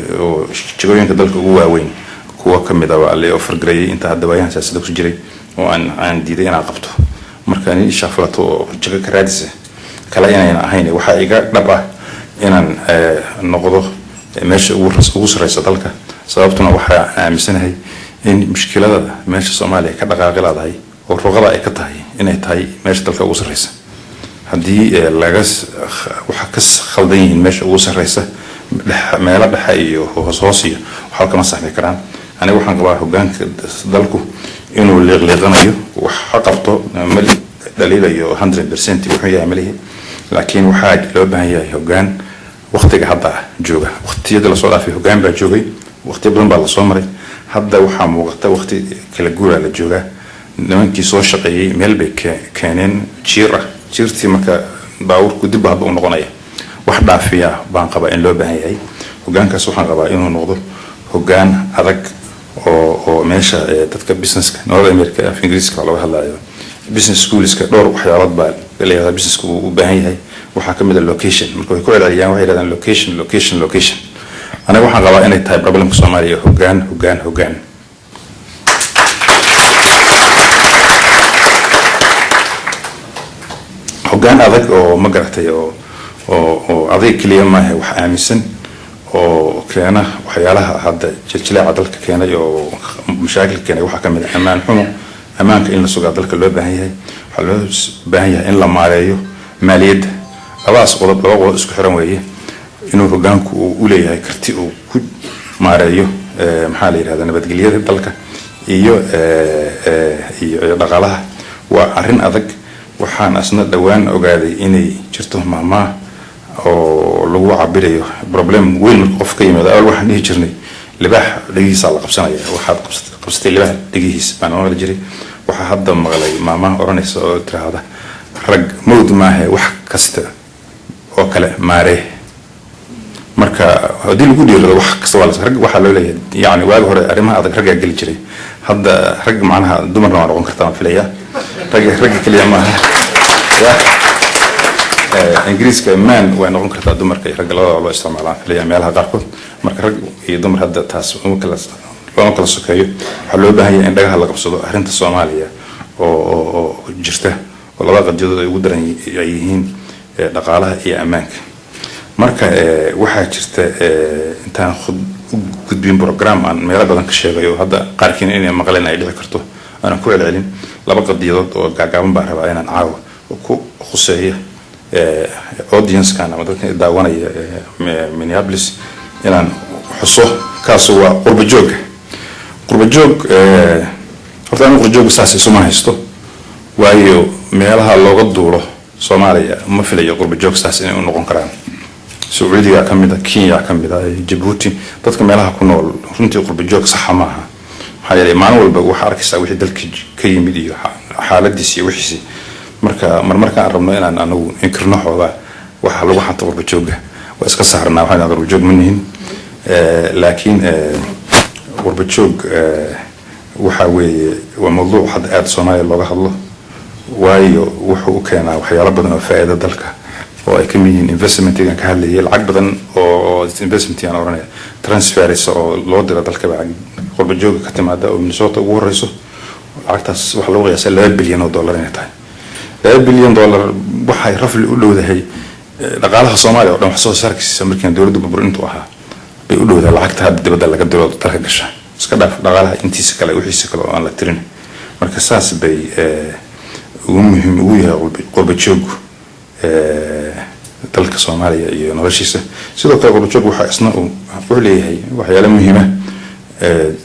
jagooyinka dalka ugu waaweyn kuwa kamid ah alle oo fargareeyay inta hadda waayaan siyaasadda ku jiray oo aan diiday inaan qabto marka in shaaflato jago ka raadisa kala inaan ahayn waxa iga dhab ah inaan noqdo meesha ugu sareysa dalka sababtuna waxa aaminsanahay in mushkilada meesha Soomaaliya ka dhaqaaqi laadahay oo ruqada ay ka tahay inay tahay meesha dalka ugu sareysa hadii laga waxa ka khaldan yihiin meesha ugu sareysa meelo dhexe iyo hoosiyo waxa kama saxmi karaan aniga waxaan qabaa hoggaanka dalku inuu leeqleeqanayo wax qabto mal daliilayo 100% wuxuu yahay malihi laakiin waxa loo baahan yahay hoggaan waqtiga hadda jooga waqtiyada la soo dhaafay hoggaan baa joogay waqti badan baa la soo maray hadda waxa muuqata waqti kala guura la jooga nimankii soo shaqeeyay meel bay keeneen jiirtii marka baawurku dib u noqonaya wax dhaafiya baan qabaa in loo baahan yahay hoggaankaas waxaan qabaa inuu noqdo hoggaan adag oo meesha dadka businesska North America af Ingiriiska laga hadlayo business schoolska dhowr waxyaalood baa leeyahay businesska uu u baahan yahay waxa kamid ah location marka ay ku celceliyaan waxay yiraahdaan location aniga waxaan qabaa inay tahay problemka Soomaaliya hoggaan hoggaan adag oo ma garatay oo adeeg kaliya ma aha wax aaminsan oo keena waxyaalaha hadda jiljileeca dalka keenay oo mashaakil keenay waxa kamid ah amaan xumo amaanka in la sugaa dalka loo baahan yahay waxa loo baahan yahay in la maareeyo maaliyadda labadaas qodob isku xiran weeye inuu hoggaanku u leeyahay karti uu ku maareeyo maxaa la yiraahdaa nabadgelyada dalka iyo dhaqaalaha waa arrin adag waxaan asna dhawaan ogaaday inay jirto maama oo lagu cabirayo problem weyn marka qof ka yimaado awal waxaan dhihi jirnay libaax dhagihiisa la qabsanaya waxaad qabsatay libaax dhagihiisa baan oran jiray waxa hadda maqlay maama oranaysa oo tiraahda rag mawd maahe wax kasta oo kale maaree marka hadii lagu dhiirado wax kasta waa rag waxa loo leeyahay yaani waag hore arrimaha adag rag gal jiray hadda rag macnaha dumarna waa noqon kartaa filaya rag kaliya maaha ingiriiska man way noqon kartaa dumarka rag loo isticmaalaa filaya meelaha qaarkood marka rag iyo dumar hadda taas uma kala sokeeyo waxa loo baahan yahay in dhagaha la qabsado arrinta Soomaaliya oo jirta oo laba qadiyad ay ugu daran yihiin dhaqaalaha iyo ammaanka marka waxa jirta intaan gudbin program aan meelo badan ka sheegayo hadda qaarkiin inay maqleen ay dhici karto aan ku celcelin laba qadiyadood oo gaagaaban baa rabaa inaan caawa ku khuseeyo audience kan ama dadka daawanaya Minneapolis inaan xuso kaas waa qurba joog horta aan qurba joog saasi soo haysto waayo meelaha looga duulo Soomaaliya ma filayo qurba joog saasi inay u noqon karaan Sacuudiga kamid ah Kenya kamid ah Djibouti dadka meelaha ku nool runtii qurba joog sax ma aha waxa yeelay maalin walba waxa arkaysaa wixii dalka ka yimid iyo xaaladiisa wixii marka aan rabno inaan anagu inkirno xoogaa waxa lagu xanta qurba jooga waa iska saarnaa waxaan qurba joog manihin laakiin qurba joog waxa weeye waa mawduuc hadda aad Soomaaliya looga hadlo waayo wuxuu keenaa waxyaalo badan oo faa'iido dalka oo ay kamid yihiin investment-ka ka hadlayay lacag badan oo investment aan oranay transfers oo loo diro dalka qurba joog ka timaada oo Minnesota ugu horeyso lacagtaas waxa lagu qiyaasay $2 bilyan inay tahay $2 bilyan waxay rafli u dhowdahay dhaqaalaha Soomaaliya oo dhan wax soo saarkiisa markii dawladdu burburintu ahaa bay u dhowdahay lacagta hadda dibadda laga diro dalka gasha iska dhaaf dhaqaalaha intiisa kale wixiisa kale oo aan la tirin marka saas bay muhiim ugu yahay qurba jooggu dalka Soomaaliya iyo noloshiisa sidoo kale qurba jooggu waxa isna uu leeyahay waxyaalo muhiim ah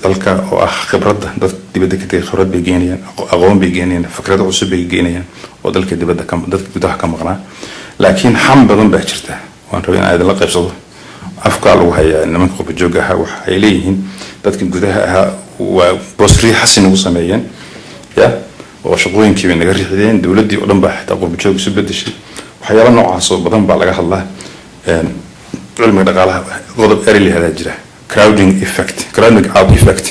dalka oo ah khibradda dad dibadda ka tagay khibrad bay geenayaan aqoon bay geenayaan fikrado cusub bay geenayaan oo dalka dibadda dadka gudaha ka maqnaa laakiin xam badan baa jirta waan rabaa in aad la qaybsado afka lagu hayaa nimanka qurba joogga ah waxa ay leeyihiin dadka gudaha ah waa boosri xasin ugu sameeyeen oo shaqooyinkii bay naga riixdeen dawladdii oo dhan baa xitaa qurba joog isu bedeshay waxyaalo noocaas oo badan baa laga hadlaa cilmiga dhaqaalaha qodob early hada jira crowding out effect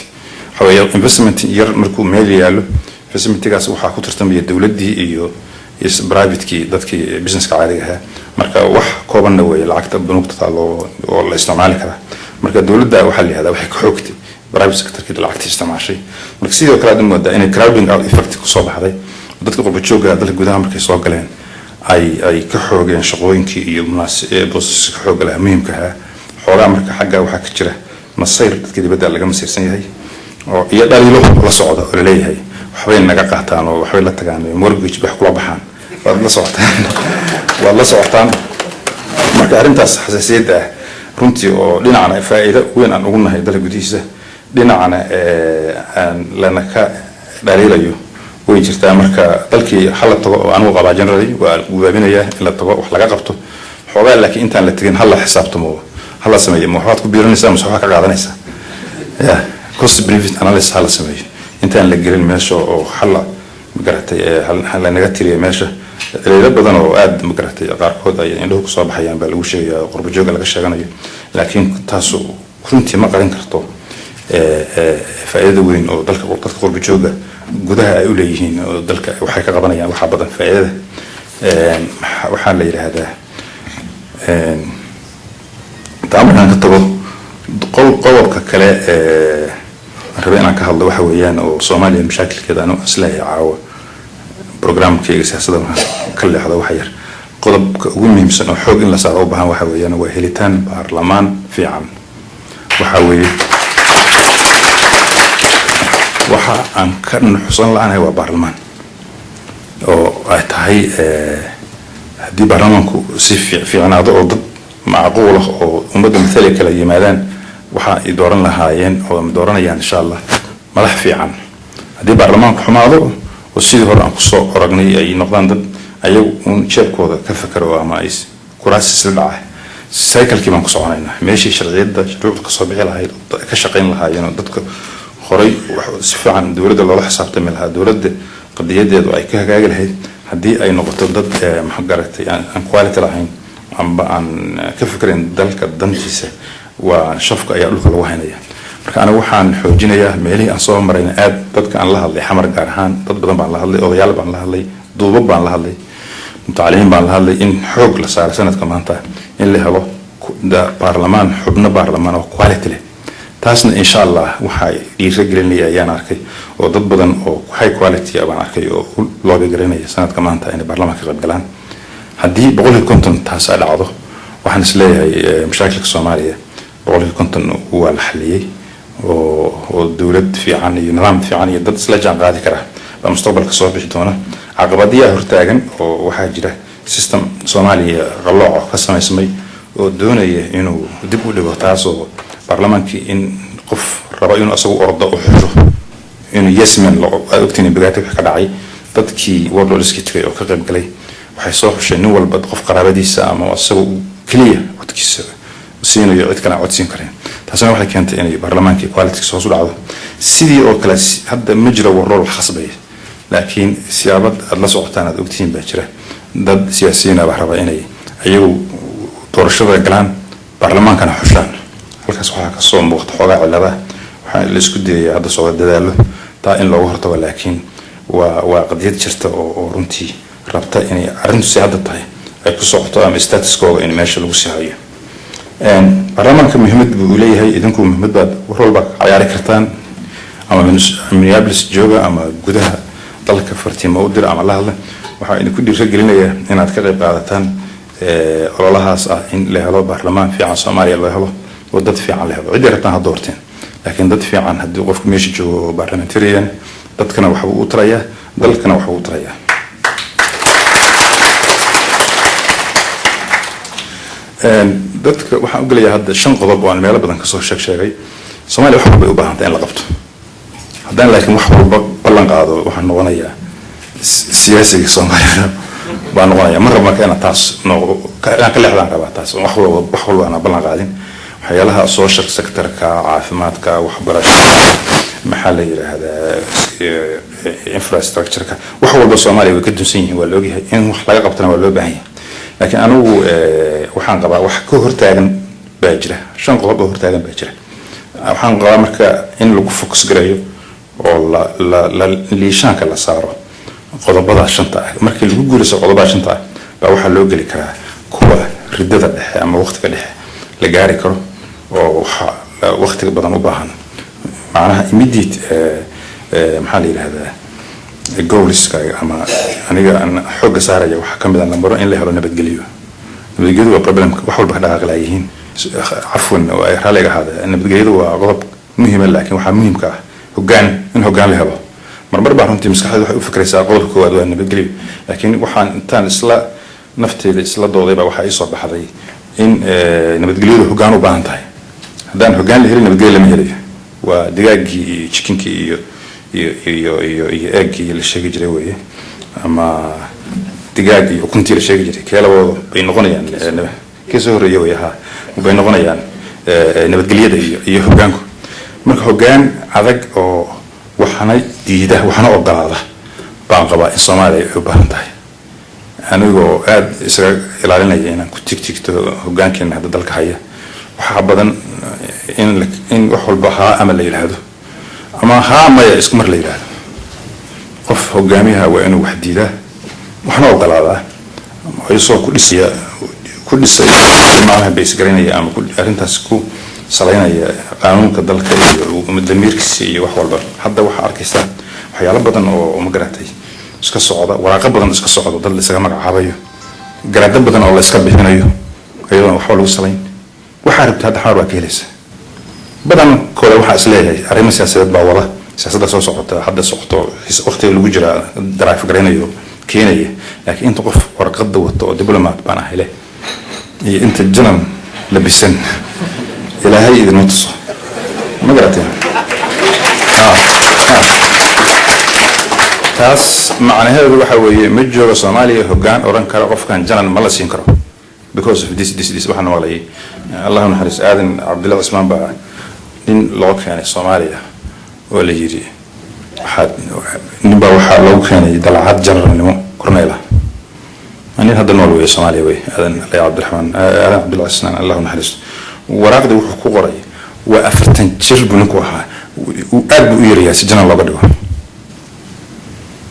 xawaya investment yar markuu meel yaalo investmentigaas waxaa ku tartamaya dawladdii iyo private-kii dadkii businesska caadiga ahaa marka wax koobanna weeye lacagta banuugta taalo oo la isticmaali karaa marka dawladda waxaa la yihahdaa waxay ka xoogtay private sector-kii lacagta isticmaashay marka sidoo kale aad moodaa inay crowding out effect ku soo baxday dadka qurba joogga dalka gudaha markay soo galeen ay ka xoogeen shaqooyinkii iyo boosaska xoogga lahaa muhiimka ahaa xoogaa marka xagga waxaa ka jira masayr dadka dibadda laga masiirsan yahay oo iyo dhaliilo la socda oo laleeyahay waxbay naga qaataan oo waxbay la tagaan mortgage wax kula baxaan waad la socotaan marka arrintaas xasaasiyadda ah runtii oo dhinacna faa'iido weyn aan ugu nahay dalka gudihiisa dhinacna aan lana ka dhaliilayo way jirtaa marka dalkii hala tago oo anigu qabaa generally waa gudaabinayaa in la tago wax laga qabto xoogaa laakiin intaan la tagin hala xisaabtamo hala sameeyo ma waxaad ku biiranaysaa mise waxaad ka qaadanaysaa cost benefit analysis hala sameeyo intaan la gelin meesha oo hala magaratay hala naga tiriyo meesha dhaliilo badan oo aad magaratay qaarkood ay indhuhu kusoo baxayaan baa lagu sheegayaa qurba joogga laga sheeganayo laakiin taas runtii ma qarin karto faa'iido weyn oo dadka qurba joogga gudaha ay u leeyihiin oo dalka waxay ka qabanayaan waxa badan faa'iidada waxaa la yiraahdaa taamarkan ka tago qodobka kale rabay inaan ka hadlo waxa weeyaan oo Soomaaliya mashaakilkeeda anu islaahay caawa programkeega siyaasadda ka leexdo waxa yar qodobka ugu muhiimsan oo xoog in la saaro u baahan waxa weeyaan waa helitaan baarlamaan fiican waxa weeye waxa aan ka nuxsan laanahay waa baarlamaan oo ay tahay haddii baarlamaanku si fiicnaado oo dad macquul ah oo ummadda mathalay kala yimaadaan waxa ay dooran lahaayeen oo dooranayaan insha Allah madax fiican haddii baarlamaanku xumaado oo sidii hore aan ku soo oragnay ay noqdaan dad ayagu jeebkooda ka fakaro ama ay kuraasi isla dhacay cycle-kii baan ku soconaynaa meeshii sharciyadda shuruucda ka soo bixi lahayd ka shaqayn lahaayeen oo dadka horay si fiican dawladda loola xisaabtami lahaa dawladda qadiyadeedu ay ka hagaagi lahayd haddii ay noqoto dad maxaa garatay aan quality lahayn amba aan ka fikirayn dalka dantiisa waa shafka ayaa dhulka lagu haynaya marka anigu waxaan xoojinayaa meelihii aan soo marayna aad dadka aan la hadlay xamar gaar ahaan dad badan baan la hadlay odayaal baan la hadlay duubab baan la hadlay mutacalimiin baan la hadlay in xoog la saaro sanadka maanta in la helo baarlamaan xubno baarlamaan oo quality leh taasna insha Allah waxay dhiirigelinaya ayaan arkay oo dad badan oo high quality ah baan arkay oo looga garanaya sanadka maanta inay baarlamaanka qayb galaan haddii 150 taas ay dhacdo waxaan isleeyahay mashaakilka Soomaaliya 150 waa la xaliyay oo dawlad fiican iyo nidaam fiican iyo dad isla jaan qaadi kara ba mustaqbalka soo bixi doona caqabadaha hortaagan oo waxaa jira system Soomaaliya qalooc ka samaysmay oo doonaya inuu dib u dhigo taas oo baarlamaankii in qof raba inuu asagu ordo u xiro inuu yesman loo ogtiin bigaatay ka dhacay dadkii wadoliski tagay oo ka qayb galay waxay soo xusheen nin walba qof qaraabadiisa ama asagu kaliya codkiisa siinayo cid kale codsiin kareen taasina waxay keentay inay baarlamaankii quality soo dhacdo sidii oo kale hadda ma jiro warrool xasbay laakiin siyaabad aad la socotaan aad ogtiin baa jira dad siyaasiyiin ah raba inay ayagu doorashada galaan baarlamaankana xushaan halkaas waxaa ka soo muuqda xoogaa cilada waxaa la isku dayayaa hadda soo dadaalo taa in looga hortago laakiin waa qadiyad jirta oo runtii rabta inay arrintu si hadda tahay ay ku socoto ama statuskooda in meesha lagu sii hayo baarlamaanka muhiimad buu leeyahay idinku muhiimad baad war walba ciyaari kartaan ama Minneapolis jooga ama gudaha dalka fartiimo u dir ama la hadla waxaa idinku dhiirigelinayaa inaad ka qayb qaadataan ololahaas ah in la helo baarlamaan fiican Soomaaliya la helo oo dad fiican la helo cid yartaan ha doorteen laakiin dad fiican haddii qofku meesha joogo parliamentarian dadkana waxa uu tarayaa dalkana waxa uu tarayaa dadka waxaan u gelayaa hadda 5 qodob oo aan meelo badan ka soo sheegay Soomaaliya wax walba u baahan tahay in la qabto haddaan laakiin wax walba ballan qaado waxaan noqonayaa siyaasiga Soomaaliya baan noqonayaa mar marka ana taas ka leexdaan rabaa taas wax walba ana ballan qaadin waxyaalaha social sector-ka caafimaadka waxbarashada maxaa la yiraahdaa infrastructure-ka wax walba Soomaaliya way ka dunsan yihiin waa la ogyahay in wax laga qabtana waa loo baahan yahay laakiin anigu waxaan qabaa wax ka hortaagan baa jira 5 qodob oo hortaagan baa jira waxaan qabaa marka in lagu focus gareeyo oo la liishaanka la saaro qodobada 5 ah markii lagu guulayso qodobada 5 ah baa waxa loo gali karaa kuwa ridada dhexe ama waqtiga dhexe la gaari karo oo waqtiga badan u baahan macnaha immediate maxaa la yiraahdaa goalska ama aniga aan xoog saaraya waxa kamid ah number 1 in la helo nabadgelyo nabadgelyo waa problem wax walba dhaqaaqlayeen afwan oo ay raaliga hada nabadgelyadu waa qodob muhiim ah laakiin waxa muhiimka ah hoggaan la helo marmar baa runtii maskaxda waxay u fikraysaa qodobka koowaad waa nabadgelyo laakiin waxaan intaan isla nafteeda isla doodayba waxa ay soo baxday in nabadgelyadu hoggaan u baahan tahay haddaan hoggaan la helin nabadgelyo lama helayo waa digaagii chickenkii iyo eggii la sheegi jiray weeye ama digaagii iyo ukuntii la sheegi jiray keelabooda bay noqonayaan kasoo horeeya way ahaa bay noqonayaan nabadgelyada iyo hoggaanku marka hoggaan adag oo waxana diida waxana ogolaada baan qabaa in Soomaaliya ay u baahan tahay anigoo aad isaga ilaalinaya inaan ku tigtigto hoggaankeena hadda dalka haya waxa badan in wax walba ama la yiraahdo ama maya isku mar la yiraahdo qof hoggaamiyaha waa inuu wax diidaa waxna ogolaada ay soo ku dhisay macnaha base garanaya ama arintaas ku salaynaya qaanuunka dalka iyo damiirkiisa iyo wax walba hadda waxa arkaysaa waxyaalo badan oo ma garatay iska socda waraaqo badan iska socda dad la isaga magacaabayo garaado badan oo la iska bixinayo ayadoo wax lagu salayn waxa rabta hadda xaar waa ka helaysa badan kooda waxa isleeyahay arrimo siyaasadeed baa wada siyaasadda soo socota hadda socoto waqtiga lagu jira drive garanayo keenaya laakiin inta qof warqad wato oo diplomat baan ahay iyo inta janan labisan ilaahay idin tuso ma garateen taas macnaheedu waxa weeye ma joogo Soomaaliya hoggaan oran kara qofkan janan ma la siin karo because of this waxaan walay Allah naxariis aadan Abdullah Usman baa in loo keenay Soomaaliya oo la yiri waxa loo keenay dalcad janarnimo korneela أنا هذا النوع ويا سومالي ويا أنا عبد الرحمن أنا عبد الله السنان الله نحرس وراقد وحقوق رأي وأفرتن تجرب نكوها وأب ويريا سجنا الله بدو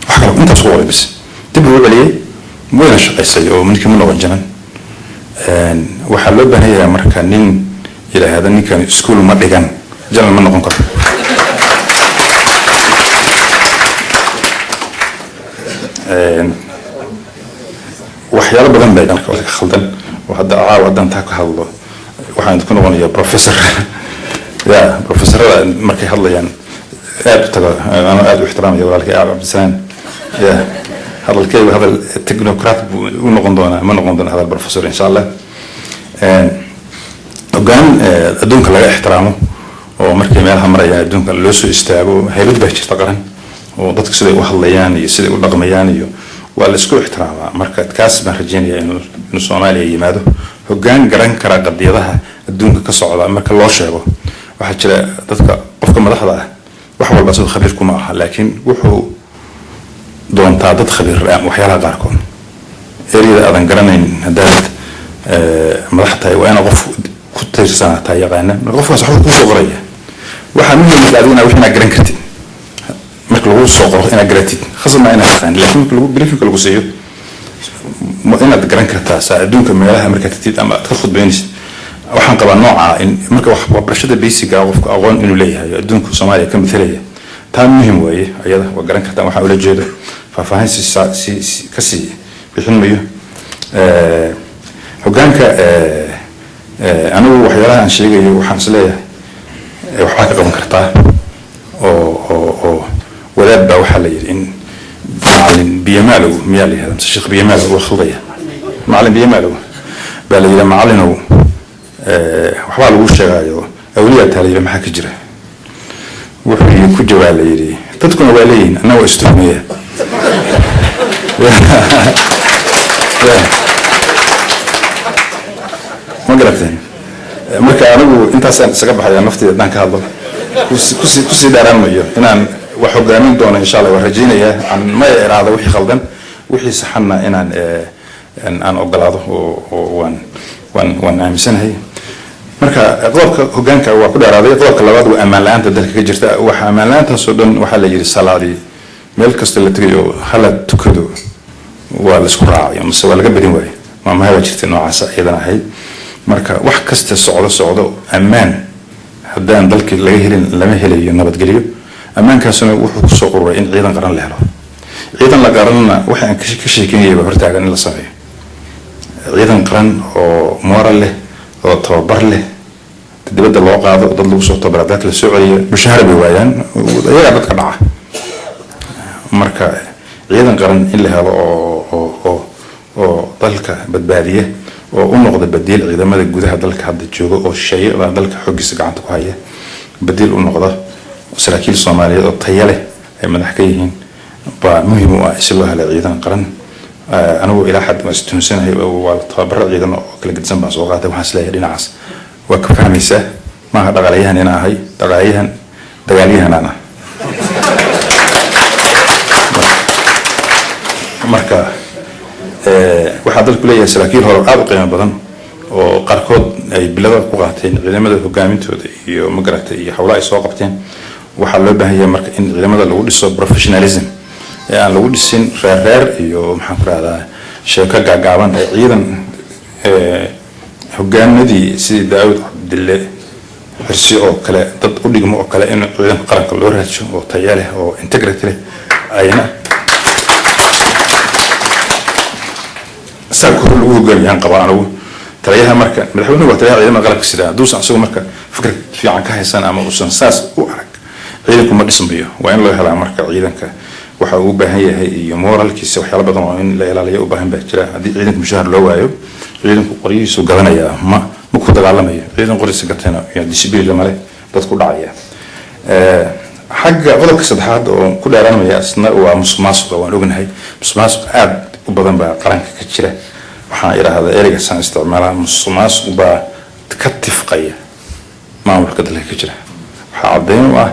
وحكوا أنت صوري بس تبغوا عليه وين الشقة السيء ومن كم نوع الجنان وحلو بني مركانين إلى هذا كان سكول مدرجان جنان من نقطة waxyaalo badan bay dalka ka khaldan waxda aawadan taa ka hadlo waxaan ku noqonayaa professor professorada markay hadlayaan aad taga ana aad u ixtiraamaya walaalkay Abdisaan hadalkaygu hadal technocrat uu noqon doona ma noqon doona hadal professor insha Allah ogaan adduunka laga ixtiraamo oo markay meelaha marayaan adduunka loo soo istaago haybad baa jirta qaran oo dadka siday u hadlayaan iyo siday u dhaqmayaan iyo ولا سكو احترامها مركز كاس مهرجينيا إنه الصومالية يمادو هجان جران كرا قضيتها الدون كصعدة مركز الله شيء واحد شلا تذكر قفكم لحظة وحول بس خبيركم معها لكن وحو دون تعدد خبير وحيالها داركم يريد أذن جرانين هدات ملحتها وأنا غف كنت سنة تاي غانا غف صحوح صغرية واحد منهم يتعلمون وإحنا جران كرتين marka lagu soo qoro ina gratid khasma ina fahmin laakiin lagu briefing lagu siiyo ma ina garan kartaa saaduunka meelaha marka tatid ama aad ka khudbeenaysid waxaan qabaa nooca in marka wax barashada basic ah qofka aqoon inuu leeyahay adduunka Soomaaliya ka midalaya taa muhiim weeye ayada waa garan kartaa waxa ula jeedo faahfaahin si ka sii bixin mayo hoggaanka anigu waxyaalaha aan sheegayo waxaan isleeyahay waxa ka qaban kartaa oo wadaad baa waxa la yiri in macallin biyamaalow miyaa la yiraahdaa sheekh biyamaalow oo khaldaya macallin biyamaalow baa la yidhi macallinow waxbaa lagu sheegayo awliyaa taa la yidhi maxaa ka jira wuxuu ku jawaab la yidhi dadkuna waa leeyihiin annaga waa istuhmaya ma garateen marka anigu intaasaan isaga baxaya nafteeda haddaan ka hadlo kusii dheeraan mayo inaan wax hogaamin doono insha allah waan rajaynayaa aan ma iraado wixii khaldan wixii saxanna inaan aan ogolaado oo waan aaminsanahay marka qodobka hogaanka waa ku dheeraaday qodobka labaad waa ammaan la'aanta dalka ka jirta waxa ammaan la'aantaasoo dhan waxaa la yidhi salaadii meel kasta la tegayo hala tukado waa la isku raacayo mase waa laga badin waayo maamaha baa jirta noocaas iyadana ahayd marka wax kasta socdo ammaan haddaan dalkii laga helin lama helayo nabadgelyo ammaankaasuna wuxuu kusoo qururay in ciidan qaran la helo ciidan la qaranna waxa aan ka sheekeynayaba hortaagan in la sameeyo ciidan qaran oo moral leh oo tababar leh dibadda loo qaado dad lagu soo tababara dadka la soo celiyo mushaar bay waayaan iyaga dadka dhaca marka ciidan qaran in la helo oo dalka badbaadiya oo u noqda badiil ciidamada gudaha dalka hadda jooga oo shayada dalka xoogiisa gacanta ku haya badiil u noqda saraakiil Soomaaliyeed oo tayo leh ay madax ka yihiin baa muhiim u ah si loo helo ciidan qaran anigu ilaa xad ma istuunsanahay waa tababar ciidan oo kala gedsan baan soo qaatay waxaan isleeyahay dhinacaas waa ka fahmaysaa maaha dhaqaalayahan inaan ahay dagaalyahan ana marka waxaa dalku leeyahay saraakiil hore aad u qiimo badan oo qaarkood ay bilada ku qaateen ciidamada hogaamintooda iyo magarata iyo hawlaha ay soo qabteen waxaa loo baahan yahay marka in ciidamada lagu dhiso professionalism aan lagu dhisin reer iyo maxaan ku raahdaa sheeko gaagaaban ee ciidan hogaamadii sidii Daawud Cabdille xirsi oo kale dad u dhigmo oo kale in ciidanka qaranka loo raadsho oo tayo leh oo integrity leh ayna saako lagu hogaamiyaan qabaan anigu taliyaha marka madaxweynuhu waa taliyaha ciidamada qalabka sida duusan asagoo marka fikir fiican ka haysan ama uusan saas u arag ciidanku ma dhismayo waa in loo helaa marka ciidanka waxa uu baahan yahay iyo moralkiisa waxyaalo badan oo in la ilaaliyo u baahan baa jira haddii ciidanka mushaar loo waayo ciidanku qoriyihiisu gadanaya ma ku dagaalamayo ciidan qoriisa gatayna iyo discipline male dadku dhacaya xagga qodobka saddexaad oo ku dheeraanaya asna waa musuqmaasuqa waan ognahay musuqmaasuq aad u badan baa qaranka ka jira waxaan iraahdaa ereyga san isticmaalaa musuqmaasuq baa ka tifqaya maamulka dalka ka jira waxaa caddeyn u ah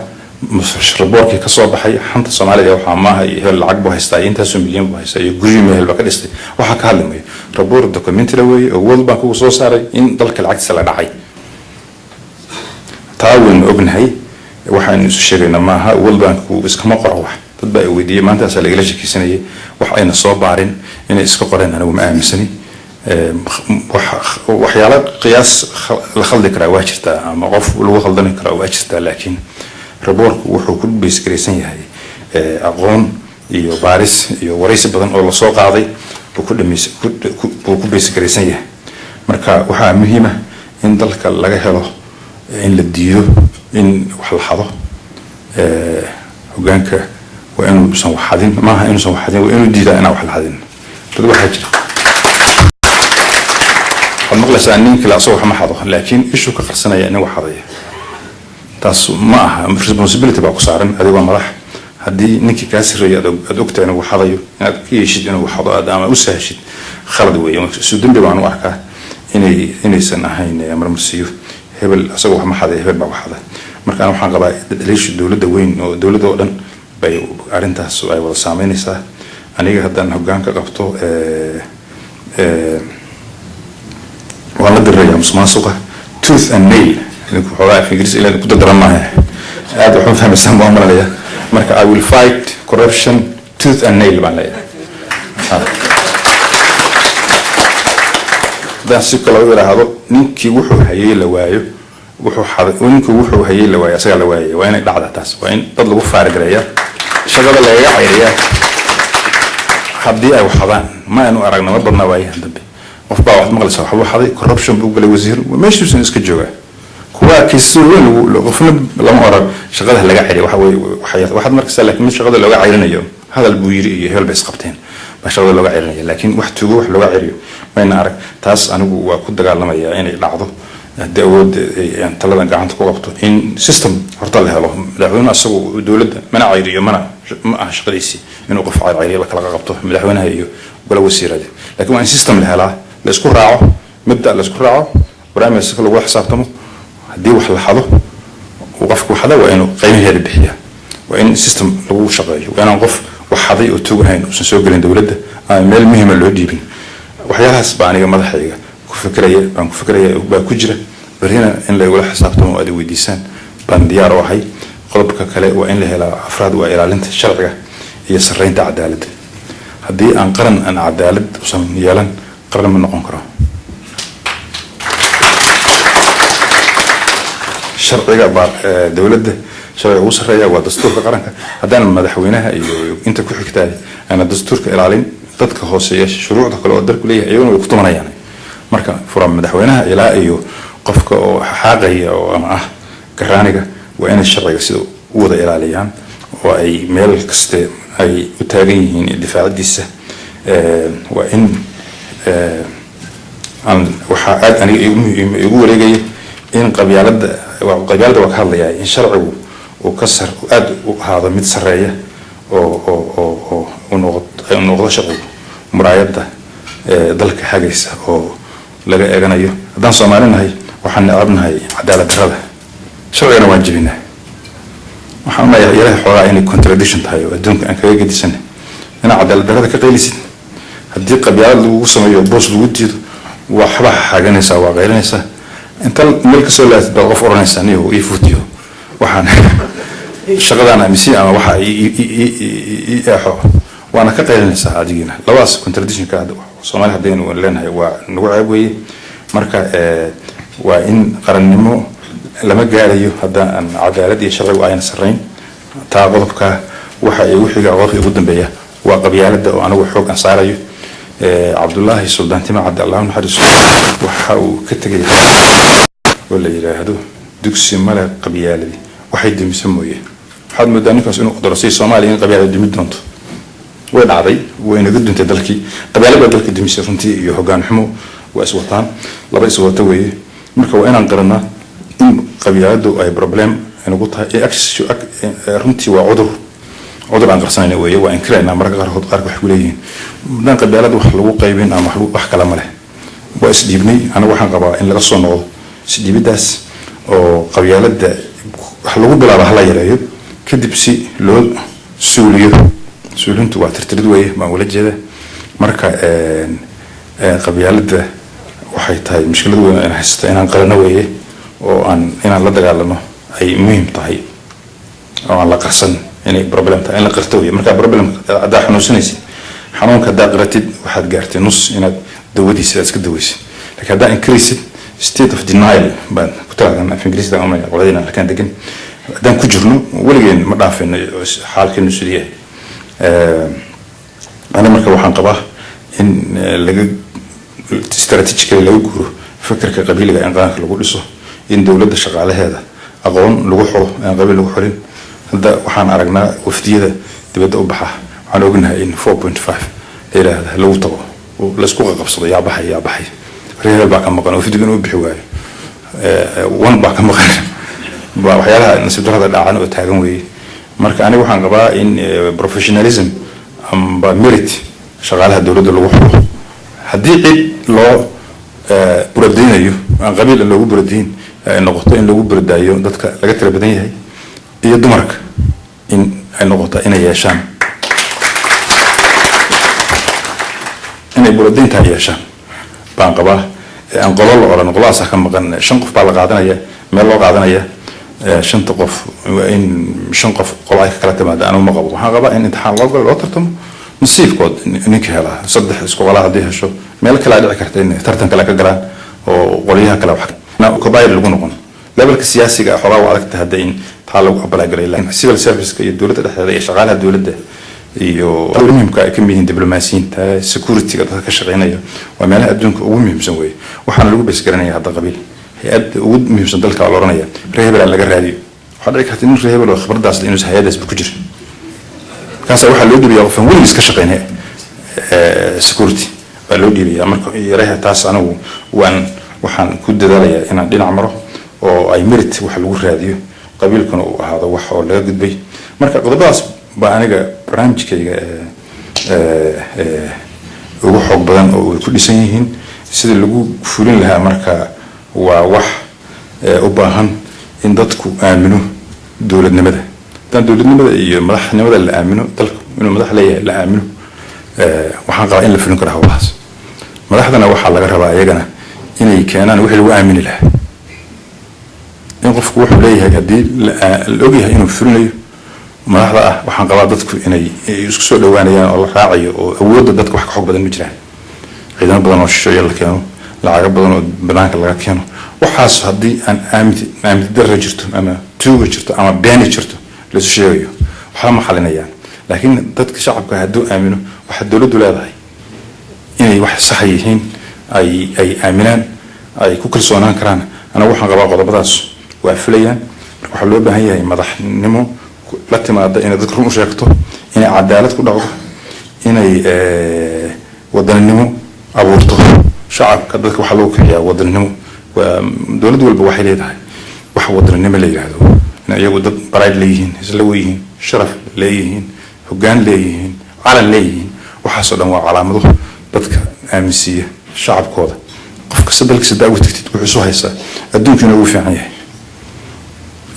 raboorkii ka soo baxay xanta Soomaaliya waxa maaha iyo lacag buu haystaa intaas milyan buu haystaa iyo guri meel ba ka dhistay waxa ka hadlamay raboor document la weeyay oo World Bank uu soo saaray in dalka lacagtiisa la dhacay taawin ognahay waxaan isu sheegaynaa maaha World Bank uu iskama qoro wax dad baa weydiiyay maanta asaa laga sheekaysanayay wax ayna soo baarin inay iska qoreen anigu ma aaminsani waxyaalo qiyaas la khaldi karaa waa jirtaa ama qof lagu khaldani karaa waa jirtaa laakiin raboorku wuxuu ku beesgaraysan yahay aqoon iyo baaris iyo waraysi badan oo la soo qaaday uu ku beesgaraysan yahay marka waxaa muhiim ah in dalka laga helo in la diido in wax la xado hogaanka waa inuu san waxadin maaha inuu san waxadin waa inuu diidaa inaan wax la xadin dad waxaa jira waxaad maqlaysaa ninka la asoo wax ma xado laakiin ishuu ka qarsanaya in wax xadaya taas ma aha responsibility baa ku saaran adigoo madax haddii ninkii kaa sirreeya aad ogtahay inuu xadayo inaad ka yeeshid inuu xado ama u sahashid khalad weeye isu dambi baan u arkaa inaysan ahayn marmarsiyo hebel asagoo wax ma xaday hebel baa wax xaday marka ana waxaan qabaa dhaliisha dowladda weyn oo dowladda oo dhan bay arrintaas ay wada saameynaysaa aniga haddaan hoggaanka qabto waan la dirirayaa musuqmaasuqa tooth and nail idinku xogaa af ingiriis ilaa ku dadaran maaha aad waxaan fahmaysaa baan malalaya marka I will fight corruption tooth and nail baan leeyahay dan si kale u yiraahdo ninkii wuxuu hayay la waayo ninkii wuxuu hayay la waayo asaga la waayay waa inay dhacda taas waa in dad lagu faargareeyaa shaqada lagaga cayriyaa haddii ay waxadaan ma aanu aragna ma badna waayahan dambe qof baa wax maqlaysa waxa uu xaday corruption buu galay wasiir meeshiisu iska joogaa kuwa kiisuun lagu qofna lama orag shaqada laga xiriyo waxa way waxaad markaa laakiin shaqada looga cayrinayo hadal buu yiri iyo hebel bay isqabteen bashada looga cirinaya laakiin wax tuugo wax looga ciriyo mayna arag taas anigu waa ku dagaalamaya inay dhacdo haddii awood aan taladan gacanta ku qabto in system horta la helo madaxweynaha asagoo dowladda mana ciriyo ma aha shaqadiisii inuu qof ciriyo la kala qabto madaxweynaha iyo wala wasiirada laakiin waa in system la helaa la isku raaco mabda la isku raaco barnaamijka lagu xisaabtamo haddii wax la hado وقفك وحدا وإنه قيمه البحية وإن سيستم لو شغال وأنا قف وحضي وتوجهين وسنسوق للدولة مال مهم اللي يجيبين وحياها سبعني ما ضحية كفكرية بكجرة برهنا إن لا يقول حسابتهم وأدي وديسان بنديار وحي قلبك كلا وإن له أفراد وإلى لنت الشرعية يسرين تعدالة هدي أنقرن أن عدالة وسم يلن قرن من نقنقره شرعية دولة شرعية وسرية ودستور قرنك هذا المدحوينها أنت كل حكتاي أنا دستور كإعلان ضدك خاصية شروع ذكر الأدر كلية أيون ويقطمنا يعني مركا فرام مدحوينها إلى أيو قفك أو حاجة أو معه كرانيك وإن الشرعية سيدو وضع إعلانيان وأي ميل كست أي تاريخين الدفاع الدسة وإن عن وحاجات أنا يقول لي إن قبيلة وكهذا يعني إن شرعه وكسر وأد وهذا متسرية ونقطة شرعه مرايدة ذلك حاجة أو لقى أجنايو دان صومالنا هاي وحنا عبنا هاي عدالة هذا شرعنا واجبنا وحنا يلا حوار يعني contradiction هاي ودون أن كذا جدي سنة أنا عدالة هذا كقيلسين هدي قبيلة وسمية بوس الودي وحبها حاجة نسا وغير نسا أنت ملك سولات بغف أورانيساني ويفوتيو وحنا شغلنا مسيء أما وح يأحو وأنا كقيل نسا عادينا لواس contradiction كهذا صومال حدين ولنا هو نوعبوي مركا وإن قرنمو لما جاريو هذا أن عدالة يشرع وعين سرين تعاقبك وحي عواقب قدام بيا وقبيلة وأنا وحوك أنصاريو عبد الله السلطان تيم عبد الله محرس وحاو كتجي ولا يراهدو دكسي ملا قبيلة دي واحد مسمويه حد مداني كاس إنه دراسي صوماليين قبيلة دي مدنت وين عري وين جد أنت دلكي قبيلة بدلك دي مسيرنتي يهجان حمو وأسوطان لا بيس وتوي مركو أنا نقرنا إن قبيلة دو أي بروبلم أنا قلتها أكس شو رنتي وعذر عذر عن قرصاني ويا وإن كلنا مرة قرحت قارك حوليين بدنا قبيلة وحلو قيبين أو محلو بحكلام له وأسديبني أنا وحنا قبا إن لقصوا نوض سديب داس أو قبيلة ده حلو بلا بحلا يلاقيه كدب سي لول سوليو تواتر تردويه ما ولد جده مركا قبيلة ده وحيت هاي مشكلة أنا حسيت أنا قرنا وياه وأن أنا لا دجالنا أي مهم طهي أو على قرصن يعني بروبلم تاع أنا قرتوي مركا بروبلم أدا حنوسنيسي حنون كدا قرتي واحد قرتي نص أنا دودي ساس كدويس لكن هذا increase state of denial بعد كنت أنا في إنجليزي ده أمي قلنا لكن دقن ده كجرنو ولقين ما دافن حال كنسرية أنا مركب وحن قباه إن لقى استراتيجية اللي يقولوا فكر كقبيلة إن قاعد لقول إسه إن دولة شغالة هذا أقول لقوحه إن قبيلة لقوحين هذا وحن أرجنا وفتية تبدأ بحه على وجنها إن 4.5 إلى هذا لو طبعا ولسقوق قبصة يا بحي ريال باك مقان وفي دقن وبحواي وان باك مقان وحيالها نسبت هذا الأعلان وتهاجموي مرك أنا وحنا قبا إن بروفيشناليزم أم بميريت شغالها الدولة اللي هدي لو بردين أيوه قبيل اللي هو بردين النقطتين اللي هو بردايو ضدك لقيت البدنية هي يدمرك إن النقطة إن يشام إن بردين تها يشام بانقباه أن قلال ولا نقلاص كم مكان شنقف بالقعدنا يا ملو قعدنا يا شنتقف إن شنقف قلايك كلا تماد أنا مقبو هذا إن امتحان لقى لا ترتم نصيف كود إنك هلا صدق سكولا هذه شو ملك لا يدعك كرتين ترتم كلا كجرا ووليها كلا وحك نا كباير اللي بنقول لبلك السياسي حراو على تهدين تعالوا قبل أجري لكن السيفل سيرفيس كي الدولة هذه شغالة الدولة ده iyo mihim ka kamid diblomaasiyiinta security ka dadka shaqeynaya waa meelaha adduunka ugu muhiimsan weey waxaana lagu beesgaranaya hadda qabiil hay'ad ugu muhiimsan dalka oo oranaya reebel laga raadiyo waxa dhici karta in reebel oo khibradaas inuu hay'adaas ku jiro kaas waxa loo dhibiyaa qofan weli iska shaqeynaya security baa loo dhiibayaa marka yaraha taas anigu waxaan ku dadaalayaa inaan dhinac maro oo ay merit wax lagu raadiyo qabiilkuna uu ahaado wax oo laga gudbay marka qodobadaas baa aniga barnaamijkayga ugu xoog badan oo ay ku dhisan yihiin sida lagu fulin lahaa marka waa wax u baahan in dadku aamino dowladnimada tan dowladnimada iyo madaxnimada la aamino dalka inuu madax leeyahay la aamino waxaan qabaa in la fulin karo hawlahaas madaxdana waxaa laga rabaa iyagana inay keenaan wixii lagu aamini lahaa in qofku wuxuu leeyahay haddii la ogyahay inuu fulinayo madaxda ah waxaan qabaa dadku inay isku soo dhawaanayaan oo la raacayo oo awoodda dadka wax ka xoog badan ma jiraan ciidamo badan oo shisheeye la keeno lacago badan oo banaanka laga keeno waxaas haddii aan aaminti darra jirto ama tuuga jirto ama beeni jirto laisu sheegayo waxba ma xalinayaan laakiin dadka shacabka hadduu aamino waxa dowladdu leedahay inay wax sax yihiin ay aaminaan ay ku kalsoonaan karaan anagu waxaan qabaa qodobadaas waa filayaan marka waxaa loo baahan yahay madaxnimo la timaada inay dadka run u sheegto inay cadaalad ku dhacdo inay wadaninimo abuurto shacabka dadka waxaa loo kiciyaa wadaninimo dowlad walba waxay leedahay wax wadaninimo la yiraahdo in iyagu dad barayd leeyihiin isla weeyihiin sharaf leeyihiin hoggaan leeyihiin calan leeyihiin waxaas oo dhan waa calaamado dadka aaminsiiya shacabkooda qofka sadalkiisa daawo tagtid wuxuu soo haysaa adduunkuna ugu fiican yahay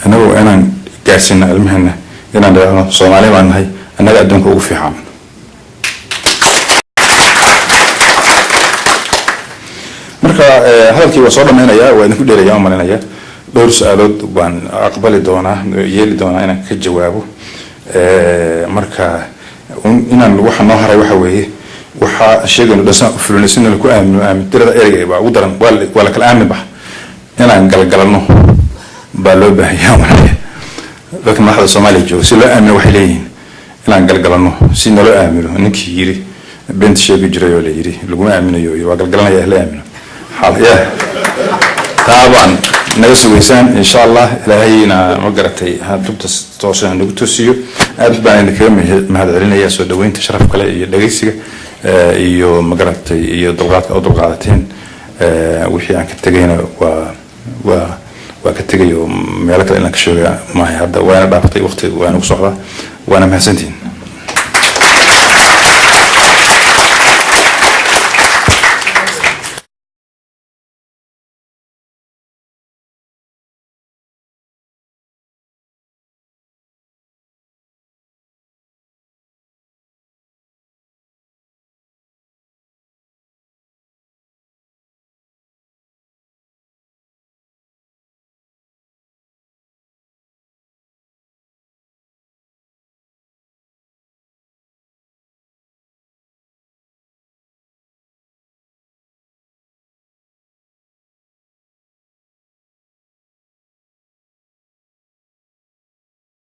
anagoo inaan gaarsiina ilmaheenna inaan dhahno Soomaali baan nahay annaga adduunka ugu fiican marka hadalkii waa soo dhameynaya waa idinku dheerayaa oo malinaya dhowr su'aalood baan aqbali doonaa yeeli doonaa inaan ka jawaabo marka inaan waxa noo haray waxa weeye waxa sheegayno dhasan fulinaysan la ku aamino tirada ereyga baa ugu daran waa la kala aamin bax inaan galgalno baa loo baahan yahay dadka madaxda Soomaaliya jooga si loo aamino waxay leeyihiin inaan galgalno si naloo aamino ninkii yiri bent sheegi jiray oo la yiri lagu aaminayo waa galgalanaya la aamino حاليا طبعا نفس ويسان ان شاء الله الهينا ما قرتي هادبت توصل نغتوسيو aad baan idinka mahadcelinayaa soo dhaweynta sharaf kale iyo dhageysiga iyo ma garatay iyo dulqaadka oo dulqaadateen wixii aan ka tagayna waa ka tagayo meel kale inaan ka sheego ma hadda waana dhaaftay waqti waana ku socdaa waana mahadsantiin